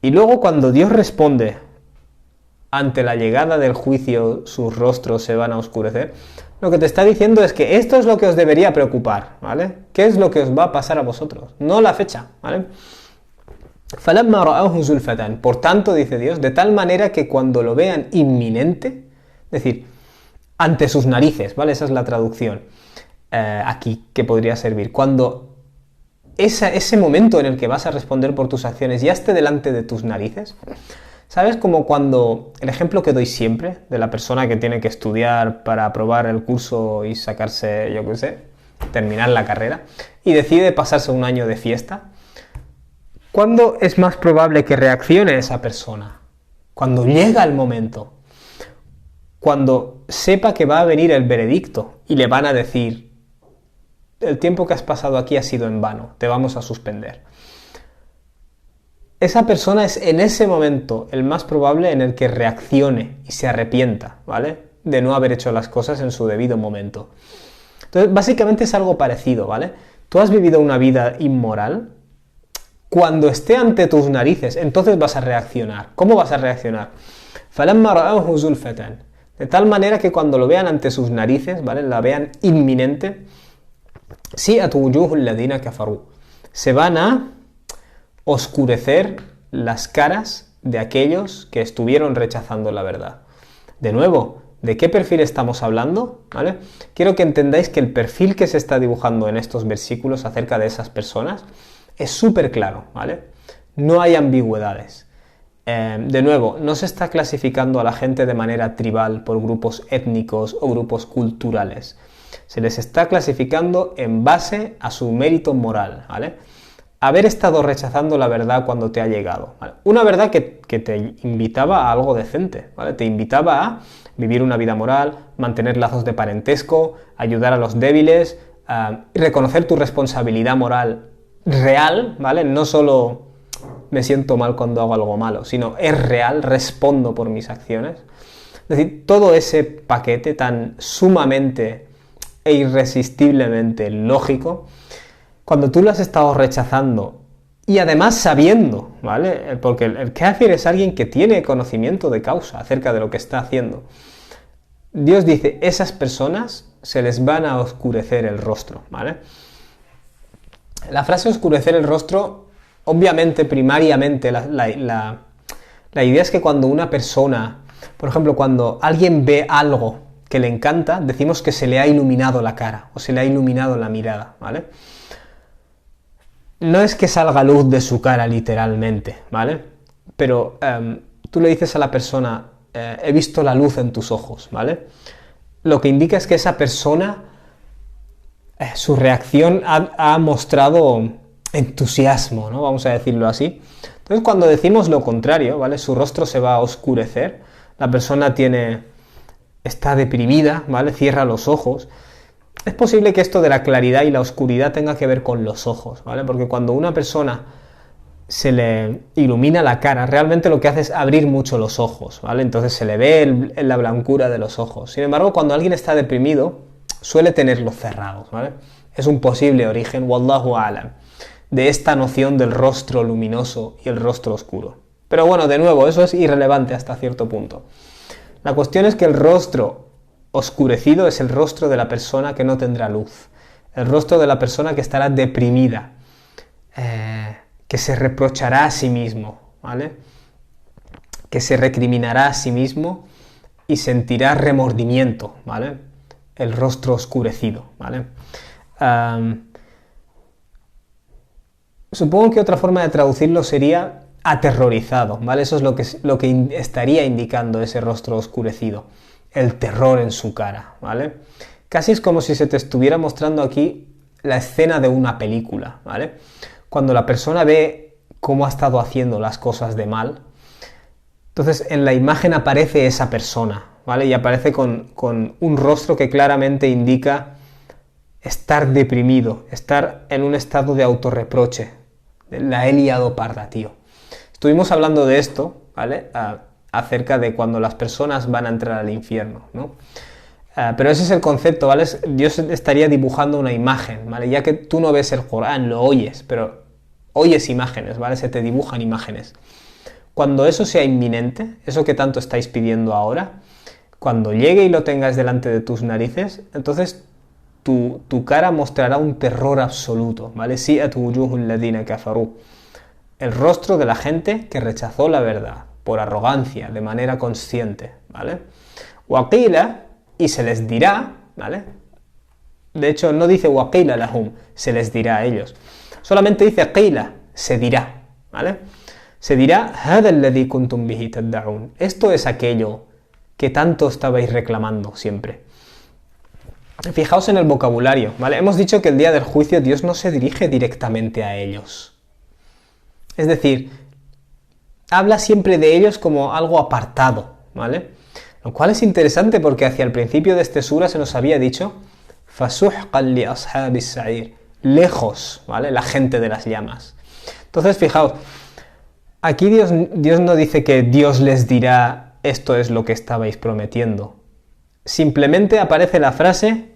Y luego cuando Dios responde, ante la llegada del juicio sus rostros se van a oscurecer, lo que te está diciendo es que esto es lo que os debería preocupar, ¿vale? ¿Qué es lo que os va a pasar a vosotros? No la fecha, ¿vale? فَلَمَّا رَأَوْهُ زُلْفَةً. Por tanto, dice Dios, de tal manera que cuando lo vean inminente, es decir, ante sus narices, ¿vale? Esa es la traducción aquí que podría servir. Cuando ese momento en el que vas a responder por tus acciones ya esté delante de tus narices, ¿sabes? Como cuando, el ejemplo que doy siempre, de la persona que tiene que estudiar para aprobar el curso y sacarse, yo qué sé, terminar la carrera, y decide pasarse un año de fiesta. ¿Cuándo es más probable que reaccione esa persona? Cuando llega el momento. Cuando sepa que va a venir el veredicto y le van a decir, el tiempo que has pasado aquí ha sido en vano, te vamos a suspender. Esa persona es en ese momento el más probable en el que reaccione y se arrepienta, ¿vale? De no haber hecho las cosas en su debido momento. Entonces, básicamente es algo parecido, ¿vale? Tú has vivido una vida inmoral. Cuando esté ante tus narices, entonces vas a reaccionar. ¿Cómo vas a reaccionar? فَلَمَّا رَأَوْهُ زُلْفَةً. De tal manera que cuando lo vean ante sus narices, ¿vale? La vean inminente, سِيَأْتُ وُجُوهُ الَّذِينَ كَفَرُوا. Se van a oscurecer las caras de aquellos que estuvieron rechazando la verdad. De nuevo, ¿de qué perfil estamos hablando? ¿Vale? Quiero que entendáis que el perfil que se está dibujando en estos versículos acerca de esas personas es súper claro, ¿vale? No hay ambigüedades. De nuevo, no se está clasificando a la gente de manera tribal por grupos étnicos o grupos culturales. Se les está clasificando en base a su mérito moral, ¿vale? Haber estado rechazando la verdad cuando te ha llegado, ¿vale? Una verdad que te invitaba a algo decente, ¿vale? Te invitaba a vivir una vida moral, mantener lazos de parentesco, ayudar a los débiles, reconocer tu responsabilidad moral real, ¿vale? No solo me siento mal cuando hago algo malo, sino es real, respondo por mis acciones. Es decir, todo ese paquete tan sumamente e irresistiblemente lógico, cuando tú lo has estado rechazando y además sabiendo, ¿vale? Porque el káfir es alguien que tiene conocimiento de causa acerca de lo que está haciendo. Dios dice, esas personas se les van a oscurecer el rostro, ¿vale? La frase oscurecer el rostro, obviamente, primariamente, la idea es que cuando una persona, por ejemplo, cuando alguien ve algo que le encanta, decimos que se le ha iluminado la cara o se le ha iluminado la mirada, ¿vale? No es que salga luz de su cara literalmente, ¿vale? Pero tú le dices a la persona, he visto la luz en tus ojos, ¿vale? Lo que indica es que esa persona, su reacción ha mostrado entusiasmo, ¿no? Vamos a decirlo así. Entonces, cuando decimos lo contrario, ¿vale? Su rostro se va a oscurecer, la persona está deprimida, ¿vale? Cierra los ojos. Es posible que esto de la claridad y la oscuridad tenga que ver con los ojos, ¿vale? Porque cuando una persona se le ilumina la cara, realmente lo que hace es abrir mucho los ojos, ¿vale? Entonces se le ve la blancura de los ojos. Sin embargo, cuando alguien está deprimido, suele tenerlos cerrados, ¿vale? Es un posible origen, wallahu a'lam, de esta noción del rostro luminoso y el rostro oscuro. Pero bueno, de nuevo, eso es irrelevante hasta cierto punto. La cuestión es que el rostro oscurecido es el rostro de la persona que no tendrá luz, el rostro de la persona que estará deprimida, que se reprochará a sí mismo, ¿vale? Que se recriminará a sí mismo y sentirá remordimiento, ¿vale? El rostro oscurecido, ¿vale? Supongo que otra forma de traducirlo sería aterrorizado, ¿vale? Eso es lo que estaría indicando ese rostro oscurecido, el terror en su cara, ¿vale? Casi es como si se te estuviera mostrando aquí la escena de una película, ¿vale? Cuando la persona ve cómo ha estado haciendo las cosas de mal, entonces en la imagen aparece esa persona, ¿vale? Y aparece con un rostro que claramente indica estar deprimido, estar en un estado de autorreproche. La he liado parda, tío. Estuvimos hablando de esto, ¿vale? Acerca de cuando las personas van a entrar al infierno, ¿no? Pero ese es el concepto, ¿vale? Dios estaría dibujando una imagen, ¿vale? Ya que tú no ves el Corán, lo oyes, pero oyes imágenes, ¿vale? Se te dibujan imágenes. Cuando eso sea inminente, eso que tanto estáis pidiendo ahora, cuando llegue y lo tengas delante de tus narices, entonces tu cara mostrará un terror absoluto, ¿vale? Si'at wujuhul ladina kafaru. El rostro de la gente que rechazó la verdad, por arrogancia, de manera consciente, ¿vale? Waqila, y se les dirá, ¿vale? De hecho, no dice waqila lahum, se les dirá a ellos. Solamente dice qila, se dirá, ¿vale? Se dirá, hada alladhi kuntum bihi tad'un. Esto es aquello que tanto estabais reclamando siempre. Fijaos en el vocabulario, ¿vale? Hemos dicho que el día del juicio Dios no se dirige directamente a ellos. Es decir, habla siempre de ellos como algo apartado, ¿vale? Lo cual es interesante porque hacia el principio de este sura se nos había dicho fasuhqan li ashabis sa'ir, lejos, ¿vale? La gente de las llamas. Entonces, fijaos, aquí Dios no dice que Dios les dirá esto es lo que estabais prometiendo. Simplemente aparece la frase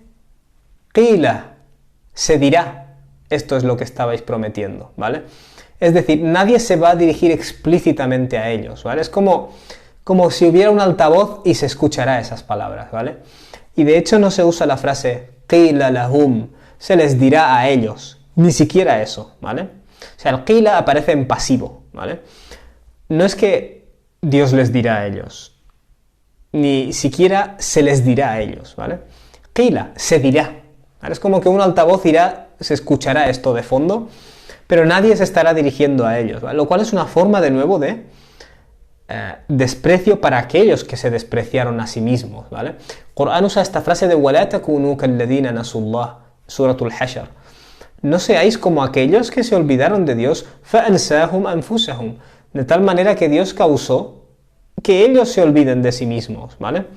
qila, se dirá esto es lo que estabais prometiendo, ¿vale? Es decir, nadie se va a dirigir explícitamente a ellos, ¿vale? Es como si hubiera un altavoz y se escuchará esas palabras, ¿vale? Y de hecho no se usa la frase qila lahum, se les dirá a ellos, ni siquiera eso, ¿vale? O sea, el qila aparece en pasivo, ¿vale? No es que Dios les dirá a ellos, ni siquiera se les dirá a ellos, ¿vale? Qila, se dirá, ¿vale? Es como que un altavoz irá, se escuchará esto de fondo, pero nadie se estará dirigiendo a ellos, ¿vale? Lo cual es una forma de nuevo de desprecio para aquellos que se despreciaron a sí mismos, ¿vale? Corán usa esta frase de وَلَا تَكُونُوا كَالَّذِينَ نَسُوا اللَّهَ, Suratul Hashr. No seáis como aquellos que se olvidaron de Dios, فَأَنْسَاهُمْ أَنفُسَهُمْ, de tal manera que Dios causó que ellos se olviden de sí mismos, ¿vale?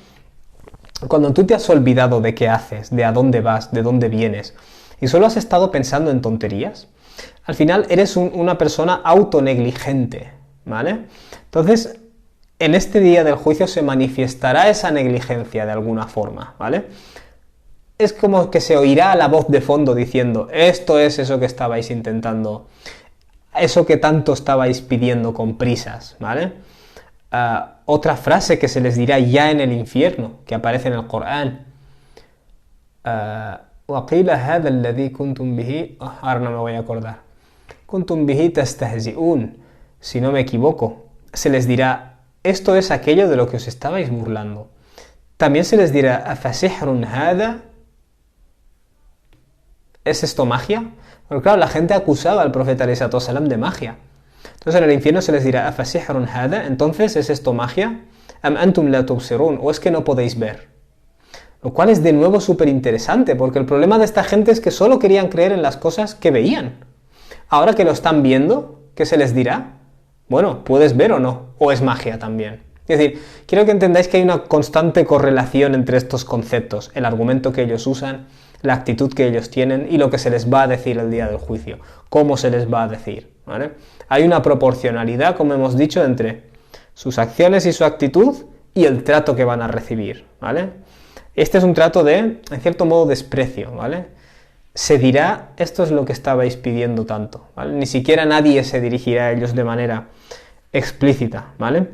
Cuando tú te has olvidado de qué haces, de a dónde vas, de dónde vienes, y solo has estado pensando en tonterías, al final eres una persona autonegligente, ¿vale? Entonces, en este día del juicio se manifestará esa negligencia de alguna forma, ¿vale? Es como que se oirá la voz de fondo diciendo, esto es eso que estabais intentando, eso que tanto estabais pidiendo con prisas, ¿vale? Otra frase que se les dirá ya en el infierno, que aparece en el Corán. وَقِيلَ هَذَا الَّذِي كُنْتُمْ بِهِ, ahora no me voy a acordar. كُنْتُمْ بِهِ تَسْتَهْزِئُونَ, si no me equivoco. Se les dirá, esto es aquello de lo que os estabais burlando. También se les dirá, أَفَسِحْرٌ هَذَا, ¿es esto magia? Porque claro, la gente acusaba al profeta ﷺ de magia. Entonces en el infierno se les dirá, أَفَسِحْرٌ هَذَا, entonces ¿es esto magia? أَمْ أَنْتُمْ لَا تُبْصِرُونَ, o es que no podéis ver. Lo cual es de nuevo súper interesante, porque el problema de esta gente es que solo querían creer en las cosas que veían. Ahora que lo están viendo, ¿qué se les dirá? Bueno, ¿puedes ver o no? ¿O es magia también? Es decir, quiero que entendáis que hay una constante correlación entre estos conceptos, el argumento que ellos usan, la actitud que ellos tienen y lo que se les va a decir el día del juicio, cómo se les va a decir, ¿vale? Hay una proporcionalidad, como hemos dicho, entre sus acciones y su actitud y el trato que van a recibir, ¿vale? Este es un trato de, en cierto modo, desprecio, ¿vale? Se dirá, esto es lo que estabais pidiendo tanto, ¿vale? Ni siquiera nadie se dirigirá a ellos de manera explícita, ¿vale?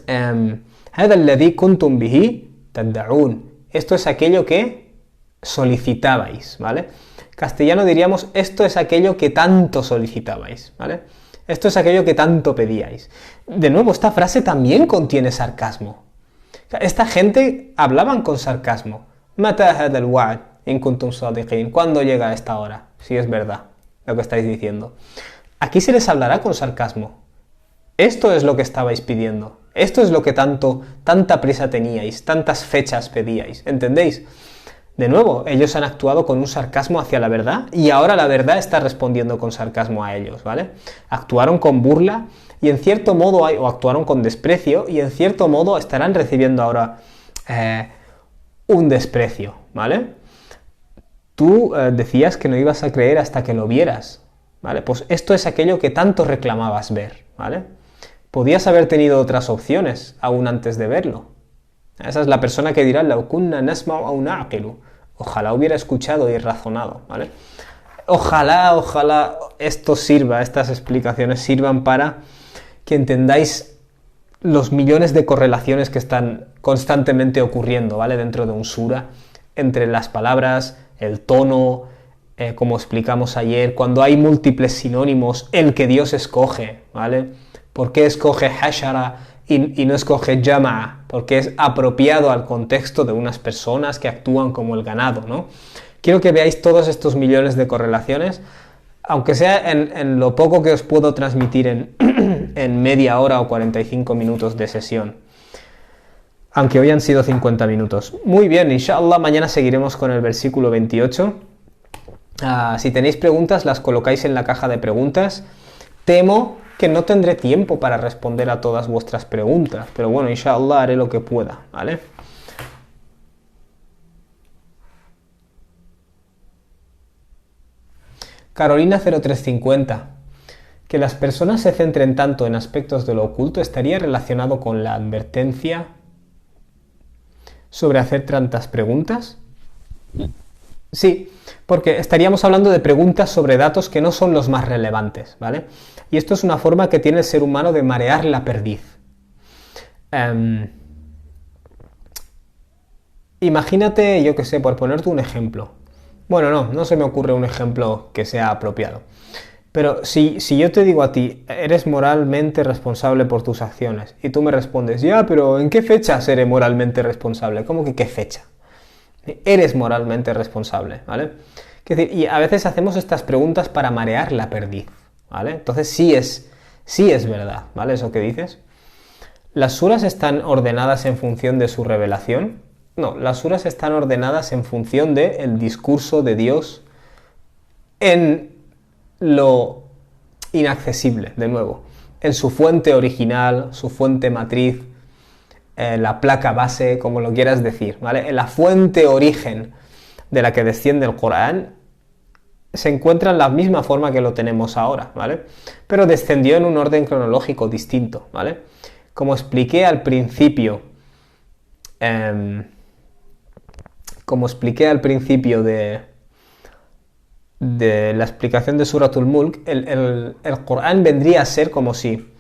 هَذَا الَّذِي كُنْتُمْ بِهِ تَدَّعُونَ, esto es aquello que solicitabais, ¿vale? Castellano diríamos, esto es aquello que tanto solicitabais, ¿vale? Esto es aquello que tanto pedíais. De nuevo, esta frase también contiene sarcasmo. Esta gente hablaban con sarcasmo. مَتَى هَذَا الْوَعْدُ إِن كُنْتُمْ صَادِقِينَ, ¿cuándo llega esta hora? Si es verdad lo que estáis diciendo. Aquí se les hablará con sarcasmo. Esto es lo que estabais pidiendo. Esto es lo que tanta prisa teníais, tantas fechas pedíais. ¿Entendéis? De nuevo, ellos han actuado con un sarcasmo hacia la verdad y ahora la verdad está respondiendo con sarcasmo a ellos, ¿vale? Actuaron con burla y en cierto modo, o actuaron con desprecio y en cierto modo estarán recibiendo ahora un desprecio, ¿vale? Tú decías que no ibas a creer hasta que lo vieras, ¿vale? Pues esto es aquello que tanto reclamabas ver, ¿vale? Podías haber tenido otras opciones aún antes de verlo. Esa es la persona que dirá "Law kunna nasma'u aw na'qilu". Ojalá hubiera escuchado y razonado, ¿vale? Ojalá esto sirva, estas explicaciones sirvan para que entendáis los millones de correlaciones que están constantemente ocurriendo, ¿vale? Dentro de un sura, entre las palabras, el tono, como explicamos ayer, cuando hay múltiples sinónimos, el que Dios escoge, ¿vale? ¿Por qué escoge hashara y no escoge jama'a? Porque es apropiado al contexto de unas personas que actúan como el ganado, ¿no? Quiero que veáis todos estos millones de correlaciones, aunque sea en lo poco que os puedo transmitir en media hora o 45 minutos de sesión. Aunque hoy han sido 50 minutos. Muy bien, inshallah, mañana seguiremos con el versículo 28. Si tenéis preguntas, las colocáis en la caja de preguntas. Temo que no tendré tiempo para responder a todas vuestras preguntas, pero bueno, inshallah haré lo que pueda, ¿vale? Carolina 0350. Que las personas se centren tanto en aspectos de lo oculto estaría relacionado con la advertencia sobre hacer tantas preguntas. Sí, porque estaríamos hablando de preguntas sobre datos que no son los más relevantes, ¿vale? Y esto es una forma que tiene el ser humano de marear la perdiz. Imagínate, yo qué sé, por ponerte un ejemplo. Bueno, no se me ocurre un ejemplo que sea apropiado. Pero si yo te digo a ti, eres moralmente responsable por tus acciones, y tú me respondes, ya, pero ¿en qué fecha seré moralmente responsable? ¿Cómo que qué fecha? Eres moralmente responsable, ¿vale? Es decir, y a veces hacemos estas preguntas para marear la perdiz, ¿vale? Entonces sí es verdad, ¿vale? Eso que dices. ¿Las suras están ordenadas en función de su revelación? No, las suras están ordenadas en función del discurso de Dios en lo inaccesible, de nuevo, en su fuente original, su fuente matriz, la placa base, como lo quieras decir, ¿vale? En la fuente origen de la que desciende el Corán se encuentra en la misma forma que lo tenemos ahora, ¿vale? Pero descendió en un orden cronológico distinto, ¿vale? Como expliqué al principio, de la explicación de Suratul Mulk, el Corán vendría a ser como si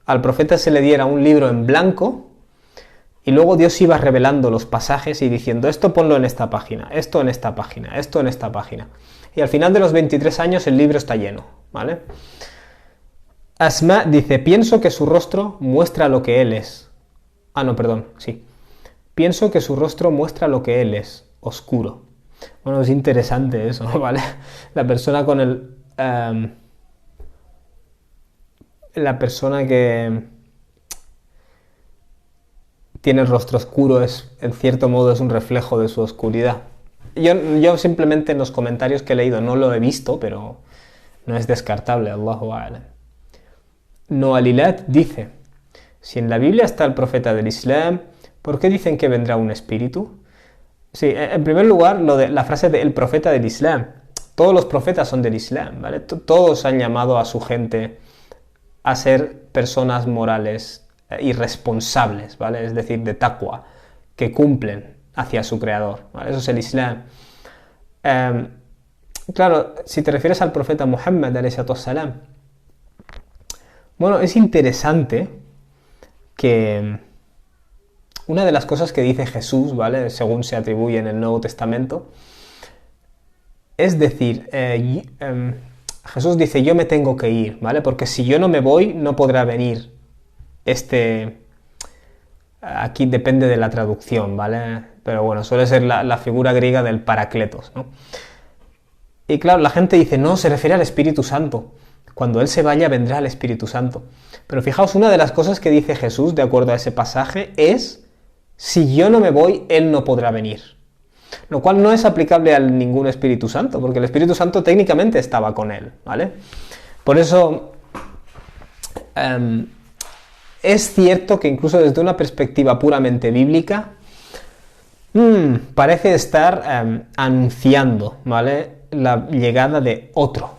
al profeta se le diera un libro en blanco y luego Dios iba revelando los pasajes y diciendo esto ponlo en esta página, esto en esta página, esto en esta página. Y al final de los 23 años el libro está lleno, ¿vale? Asma dice, pienso que su rostro muestra lo que él es. Pienso que su rostro muestra lo que él es, oscuro. Bueno, es interesante eso, ¿vale? La persona con el... la persona que tiene el rostro oscuro en cierto modo es un reflejo de su oscuridad. Yo simplemente en los comentarios que he leído no lo he visto, pero no es descartable, Allahu A'lam. Noalilat dice, si en la Biblia está el profeta del Islam, ¿por qué dicen que vendrá un espíritu? Sí, en primer lugar, la frase de el profeta del Islam. Todos los profetas son del Islam, ¿vale? Todos han llamado a su gente a ser personas morales y responsables, ¿vale? Es decir, de taqwa, que cumplen hacia su creador, ¿vale? Eso es el Islam. Claro, si te refieres al profeta Muhammad, ﷺ, bueno, es interesante que una de las cosas que dice Jesús, ¿vale? Según se atribuye en el Nuevo Testamento, es decir, Jesús dice, yo me tengo que ir, ¿vale? Porque si yo no me voy, no podrá venir aquí depende de la traducción, ¿vale? Pero bueno, suele ser la figura griega del Paracletos, ¿no? Y claro, la gente dice, no, se refiere al Espíritu Santo. Cuando Él se vaya, vendrá el Espíritu Santo. Pero fijaos, una de las cosas que dice Jesús, de acuerdo a ese pasaje, es, si yo no me voy, Él no podrá venir. Lo cual no es aplicable a ningún Espíritu Santo, porque el Espíritu Santo técnicamente estaba con él, ¿vale? Por eso es cierto que incluso desde una perspectiva puramente bíblica, parece estar anunciando, ¿vale?, la llegada de otro.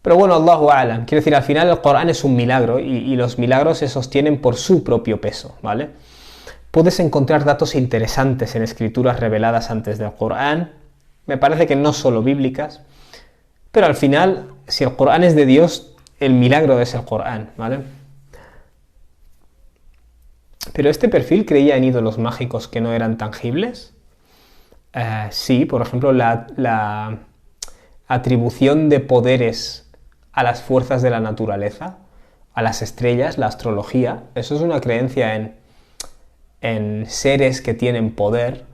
Pero bueno, Allahu A'lam. Quiero decir, al final el Corán es un milagro y los milagros se sostienen por su propio peso, ¿vale? Puedes encontrar datos interesantes en escrituras reveladas antes del Corán, me parece que no solo bíblicas, pero al final, si el Corán es de Dios, el milagro es el Corán, ¿vale? Pero este perfil creía en ídolos mágicos que no eran tangibles. Sí, por ejemplo, la atribución de poderes a las fuerzas de la naturaleza, a las estrellas, la astrología, eso es una creencia en seres que tienen poder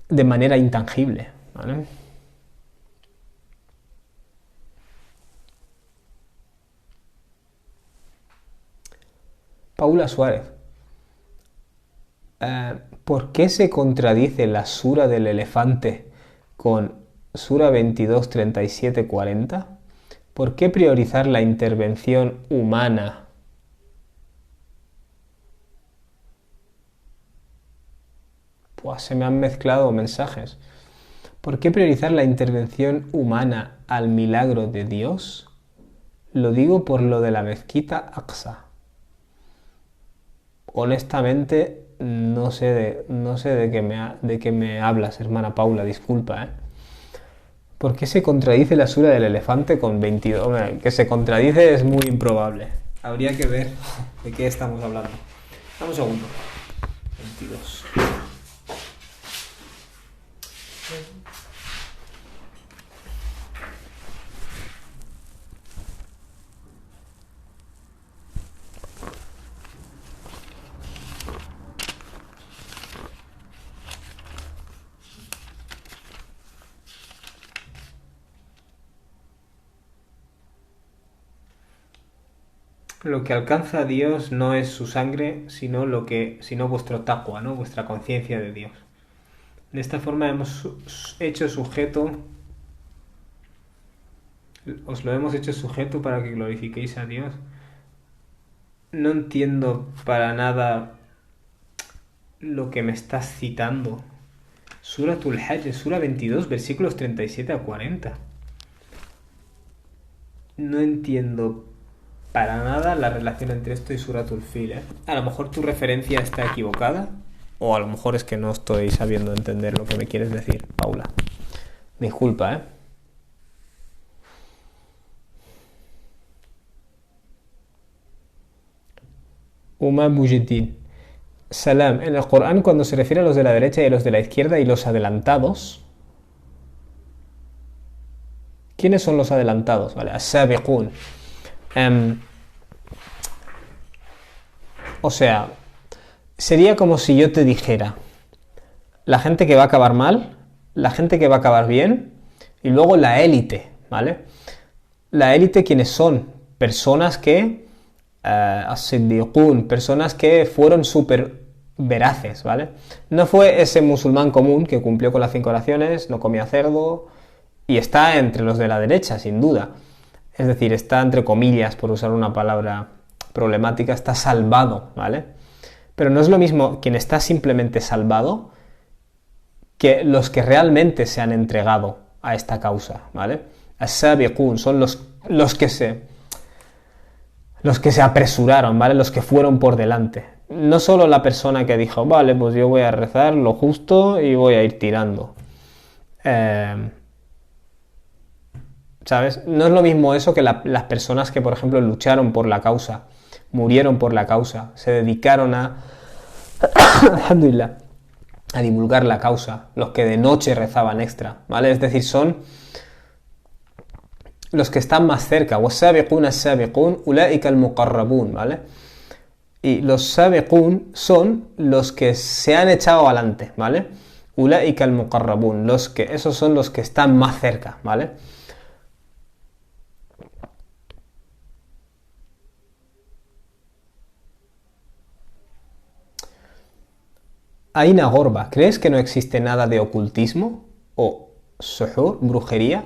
de manera intangible, ¿vale? Paula Suárez, ¿por qué se contradice la sura del elefante con sura 22, 37, 40? ¿Por qué priorizar la intervención humana? Pues se me han mezclado mensajes. ¿Por qué priorizar la intervención humana al milagro de Dios? Lo digo por lo de la mezquita Aqsa. Honestamente, no sé de qué me hablas, hermana Paula, disculpa, ¿eh? ¿Por qué se contradice la sura del elefante con 22? Hombre, que se contradice es muy improbable. Habría que ver de qué estamos hablando. Dame un segundo. 22. Lo que alcanza a Dios no es su sangre, sino vuestro taqwa, ¿no? Vuestra conciencia de Dios. De esta forma hecho sujeto, os lo hemos hecho sujeto para que glorifiquéis a Dios. No entiendo para nada lo que me estás citando. Suratul Hajj, sura 22, versículos 37 a 40. No entiendo para nada la relación entre esto y Suratul Fil, ¿eh? A lo mejor tu referencia está equivocada, o a lo mejor es que no estoy sabiendo entender lo que me quieres decir, Paula. Disculpa, ¿eh? Uma Mujiddin. Salam. En el Corán, cuando se refiere a los de la derecha y a los de la izquierda y los adelantados, ¿quiénes son los adelantados? Vale, as-sabiqun. O sea, sería como si yo te dijera la gente que va a acabar mal, la gente que va a acabar bien y luego la élite, ¿vale? La élite, ¿quiénes son? Personas que as-siddiqun, personas que fueron súper veraces, ¿vale? No fue ese musulmán común que cumplió con las 5 oraciones, no comía cerdo y está entre los de la derecha, sin duda. Es decir, está entre comillas, por usar una palabra problemática, está salvado, ¿vale? Pero no es lo mismo quien está simplemente salvado que los que realmente se han entregado a esta causa, ¿vale? As-sabiqun son los que se apresuraron, ¿vale? Los que fueron por delante. No solo la persona que dijo, vale, pues yo voy a rezar lo justo y voy a ir tirando. ¿Sabes? No es lo mismo eso que las personas que, por ejemplo, lucharon por la causa, murieron por la causa, se dedicaron alhamdulillah, a divulgar la causa, los que de noche rezaban extra, ¿vale? Es decir, son los que están más cerca. وَالسَّابِقُونَ السَّابِقُونَ أُولَئِكَ الْمُقَرَّبُونَ, ¿vale? Y los sabiqun son los que se han echado adelante, ¿vale? أُولَئِكَ الْمُقَرَّبُونَ, esos son los que están más cerca, ¿vale? Aina Gorba, ¿crees que no existe nada de ocultismo? ¿O suhur, brujería?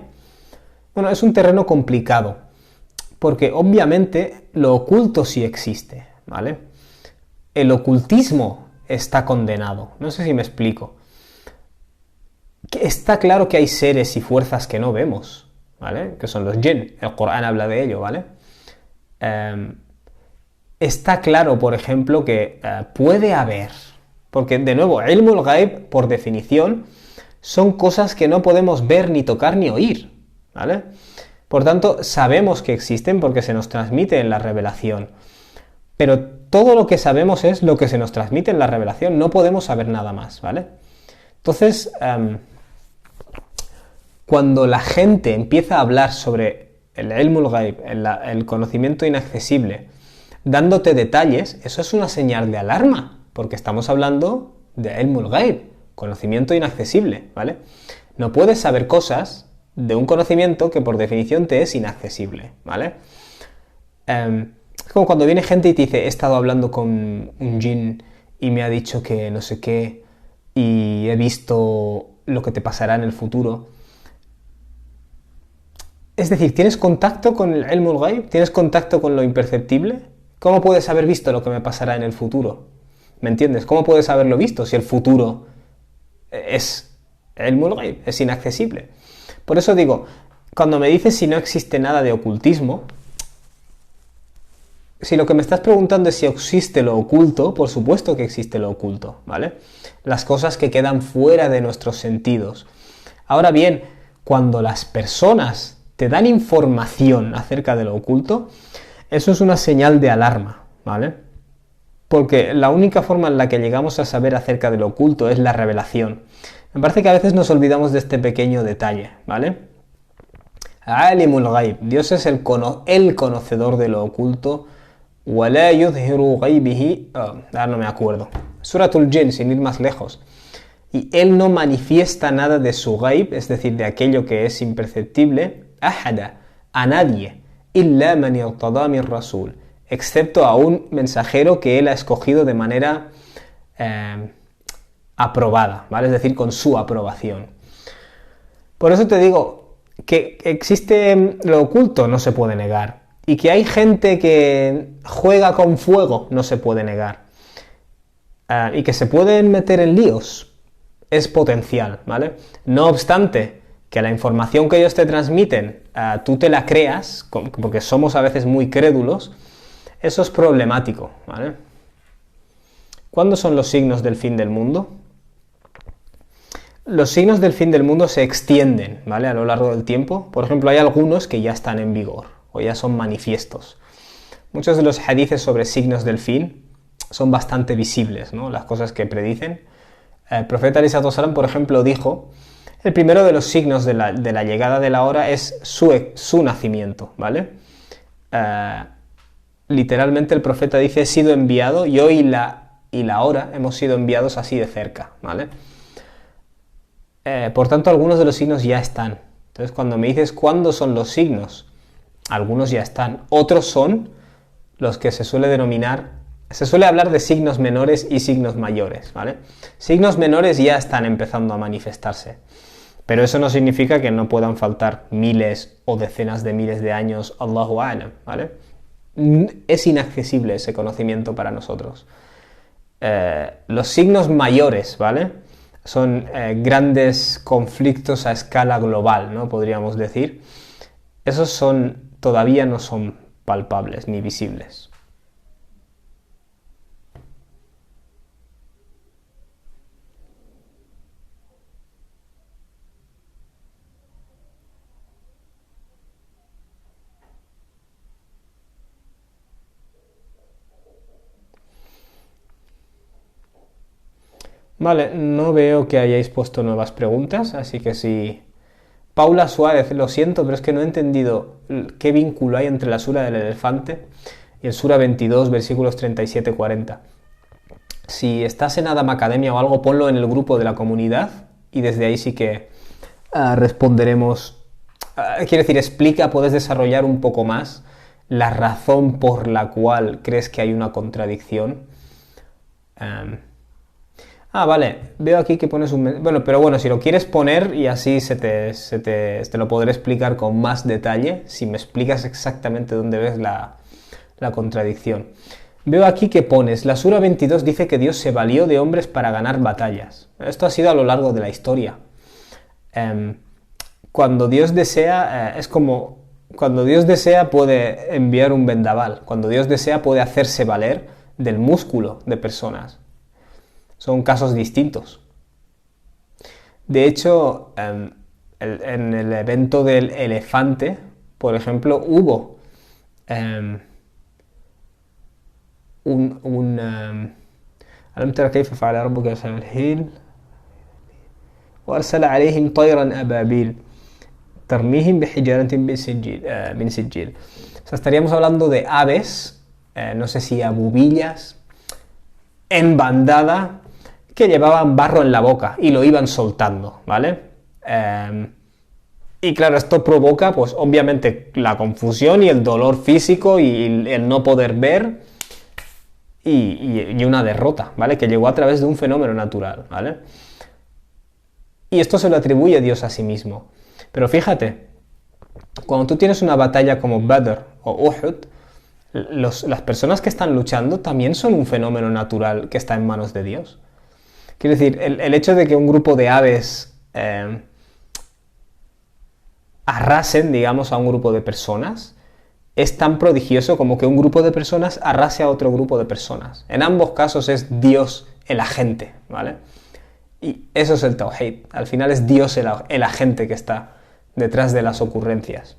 Bueno, es un terreno complicado, porque obviamente lo oculto sí existe, ¿vale? El ocultismo está condenado, no sé si me explico. Está claro que hay seres y fuerzas que no vemos, ¿vale? Que son los jinn, el Corán habla de ello, ¿vale? Está claro, por ejemplo, que puede haber, porque de nuevo, ilmul ghaib, por definición, son cosas que no podemos ver, ni tocar, ni oír, ¿vale? Por tanto, sabemos que existen porque se nos transmite en la revelación, pero todo lo que sabemos es lo que se nos transmite en la revelación, no podemos saber nada más, ¿vale? Entonces, cuando la gente empieza a hablar sobre el ilmul ghaib, el conocimiento inaccesible, dándote detalles, eso es una señal de alarma, porque estamos hablando de ilmul ghaib, conocimiento inaccesible, ¿vale? No puedes saber cosas de un conocimiento que por definición te es inaccesible, ¿vale? Es como cuando viene gente y te dice, he estado hablando con un jinn y me ha dicho que no sé qué y he visto lo que te pasará en el futuro. Es decir, ¿tienes contacto con el ilmul ghaib? ¿Tienes contacto con lo imperceptible? ¿Cómo puedes haber visto lo que me pasará en el futuro? ¿Me entiendes? ¿Cómo puedes haberlo visto si el futuro es ilmul ghaib, es inaccesible? Por eso digo, cuando me dices si no existe nada de ocultismo, si lo que me estás preguntando es si existe lo oculto, por supuesto que existe lo oculto, ¿vale? Las cosas que quedan fuera de nuestros sentidos. Ahora bien, cuando las personas te dan información acerca de lo oculto, eso es una señal de alarma, ¿vale? Porque la única forma en la que llegamos a saber acerca de lo oculto es la revelación. Me parece que a veces nos olvidamos de este pequeño detalle, ¿vale? Alimul ghaib, Dios es el conocedor de lo oculto. Wala yudhiru ghaibihi, ahora no me acuerdo. Suratul Jinn, sin ir más lejos. Y él no manifiesta nada de su ghaib, es decir, de aquello que es imperceptible, ahada, a nadie, illa man irtada min rasul, excepto a un mensajero que él ha escogido de manera aprobada, ¿vale? Es decir, con su aprobación. Por eso te digo que existe lo oculto, no se puede negar. Y que hay gente que juega con fuego, no se puede negar. Y que se pueden meter en líos, es potencial, ¿vale? No obstante, que la información que ellos te transmiten, tú te la creas, porque somos a veces muy crédulos, eso es problemático, ¿vale? ¿Cuándo son los signos del fin del mundo? Los signos del fin del mundo se extienden, ¿vale? A lo largo del tiempo. Por ejemplo, hay algunos que ya están en vigor, o ya son manifiestos. Muchos de los hadices sobre signos del fin son bastante visibles, ¿no? Las cosas que predicen. El profeta Aleyhi Salatu Wassalam, por ejemplo, dijo, el primero de los signos de la llegada de la hora es su nacimiento, ¿vale? Literalmente el profeta dice, he sido enviado, yo y la hora hemos sido enviados así de cerca, ¿vale? Por tanto, algunos de los signos ya están. Entonces, cuando me dices cuándo son los signos, algunos ya están. Otros son los que se suele hablar de signos menores y signos mayores, ¿vale? Signos menores ya están empezando a manifestarse, pero eso no significa que no puedan faltar miles o decenas de miles de años, Allahu a'lam, ¿vale? Es inaccesible ese conocimiento para nosotros. Los signos mayores, ¿vale? Son grandes conflictos a escala global, ¿no? Podríamos decir. Esos todavía no son palpables ni visibles. Vale, no veo que hayáis puesto nuevas preguntas, así que sí. Paula Suárez, lo siento, pero es que no he entendido qué vínculo hay entre la sura del elefante y el sura 22, versículos 37-40. Si estás en Adam Academia o algo, ponlo en el grupo de la comunidad y desde ahí sí que responderemos. Quiero decir, explica, puedes desarrollar un poco más la razón por la cual crees que hay una contradicción. Ah, vale, veo aquí que pones un... Bueno, pero bueno, si lo quieres poner y así te lo podré explicar con más detalle, si me explicas exactamente dónde ves la contradicción. Veo aquí que pones, la Sura 22 dice que Dios se valió de hombres para ganar batallas. Esto ha sido a lo largo de la historia. Cuando Dios desea, es como, cuando Dios desea puede enviar un vendaval, cuando Dios desea puede hacerse valer del músculo de personas. Son casos distintos. De hecho, en el evento del elefante, por ejemplo, hubo ألم تر كيف فعل ربك بأصحاب الفيل وأرسل عليهم طيرا أبابيل ترميهم بحجارة من سجيل. O sea, estaríamos hablando de aves, no sé si abubillas, en bandada, que llevaban barro en la boca y lo iban soltando, ¿vale? Y claro, esto provoca, pues obviamente, la confusión y el dolor físico y el no poder ver y una derrota, ¿vale? Que llegó a través de un fenómeno natural, ¿vale? Y esto se lo atribuye Dios a sí mismo. Pero fíjate, cuando tú tienes una batalla como Badr o Uhud, las personas que están luchando también son un fenómeno natural que está en manos de Dios. Quiero decir, el hecho de que un grupo de aves arrasen, digamos, a un grupo de personas, es tan prodigioso como que un grupo de personas arrase a otro grupo de personas. En ambos casos es Dios el agente, ¿vale? Y eso es el Tawhid. Al final es Dios el agente que está detrás de las ocurrencias.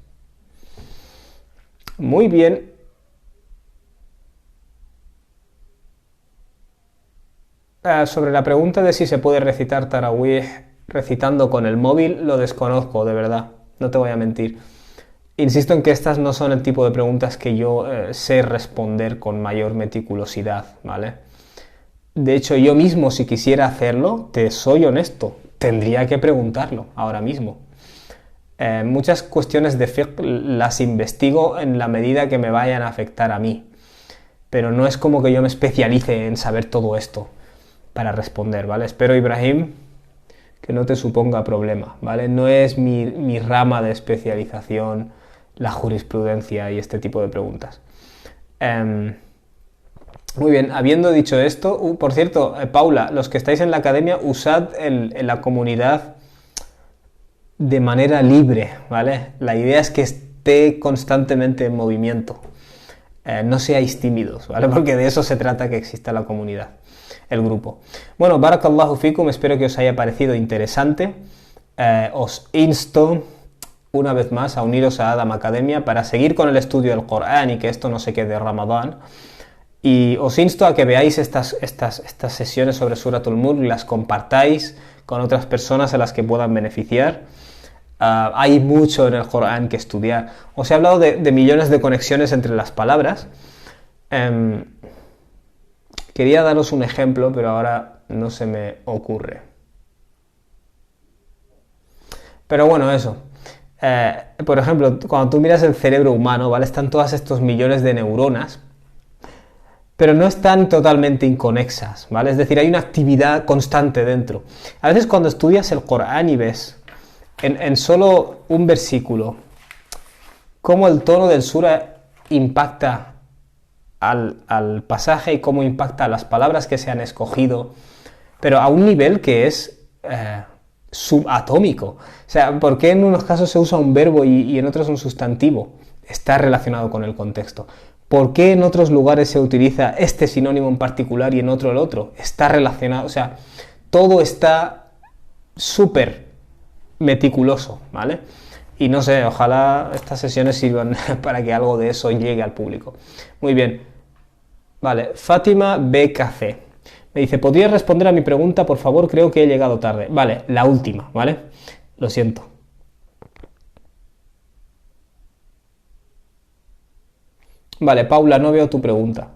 Muy bien. Sobre la pregunta de si se puede recitar Tarawih recitando con el móvil, lo desconozco, de verdad. No te voy a mentir. Insisto en que estas no son el tipo de preguntas que yo sé responder con mayor meticulosidad, ¿vale? De hecho, yo mismo, si quisiera hacerlo, te soy honesto, tendría que preguntarlo ahora mismo. Muchas cuestiones de fiqh las investigo en la medida que me vayan a afectar a mí, pero no es como que yo me especialice en saber todo esto para responder, ¿vale? Espero, Ibrahim, que no te suponga problema, ¿vale? No es mi rama de especialización la jurisprudencia y este tipo de preguntas. Muy bien, habiendo dicho esto, por cierto, Paula, los que estáis en la academia, usad la comunidad de manera libre, ¿vale? La idea es que esté constantemente en movimiento. No seáis tímidos, ¿vale? Porque de eso se trata, que exista la comunidad, el grupo. Bueno, Barakallahu fikum, espero que os haya parecido interesante. Os insto una vez más a uniros a Adam Academia para seguir con el estudio del Corán y que esto no se quede Ramadán. Y os insto a que veáis estas sesiones sobre Suratul Mulk y las compartáis con otras personas a las que puedan beneficiar. Hay mucho en el Corán que estudiar. Os he hablado de millones de conexiones entre las palabras. Quería daros un ejemplo, pero ahora no se me ocurre. Pero bueno, eso. Por ejemplo, cuando tú miras el cerebro humano, ¿vale? Están todos estos millones de neuronas, pero no están totalmente inconexas, ¿vale? Es decir, hay una actividad constante dentro. A veces cuando estudias el Corán y ves en solo un versículo cómo el tono del sura impacta al pasaje y cómo impacta a las palabras que se han escogido, pero a un nivel que es subatómico. O sea, ¿por qué en unos casos se usa un verbo y en otros un sustantivo? Está relacionado con el contexto. ¿Por qué en otros lugares se utiliza este sinónimo en particular y en otro el otro? Está relacionado, o sea, todo está súper meticuloso, ¿vale? Y no sé, ojalá estas sesiones sirvan para que algo de eso llegue al público. Muy bien. Vale, Fátima BKC. Me dice, ¿podrías responder a mi pregunta, por favor? Creo que he llegado tarde. Vale, la última, ¿vale? Lo siento. Vale, Paula, no veo tu pregunta.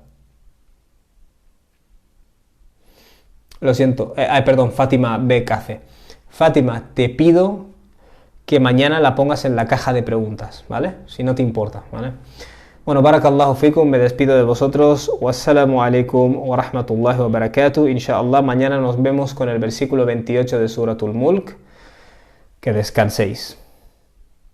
Lo siento. Perdón, Fátima BKC. Fátima, te pido que mañana la pongas en la caja de preguntas, ¿vale? Si no te importa, ¿vale? Bueno, barakallahu fikum, me despido de vosotros. Wassalamu alaikum wa rahmatullahi wa barakatuh. Inshallah, mañana nos vemos con el versículo 28 de Suratul Mulk. Que descanséis.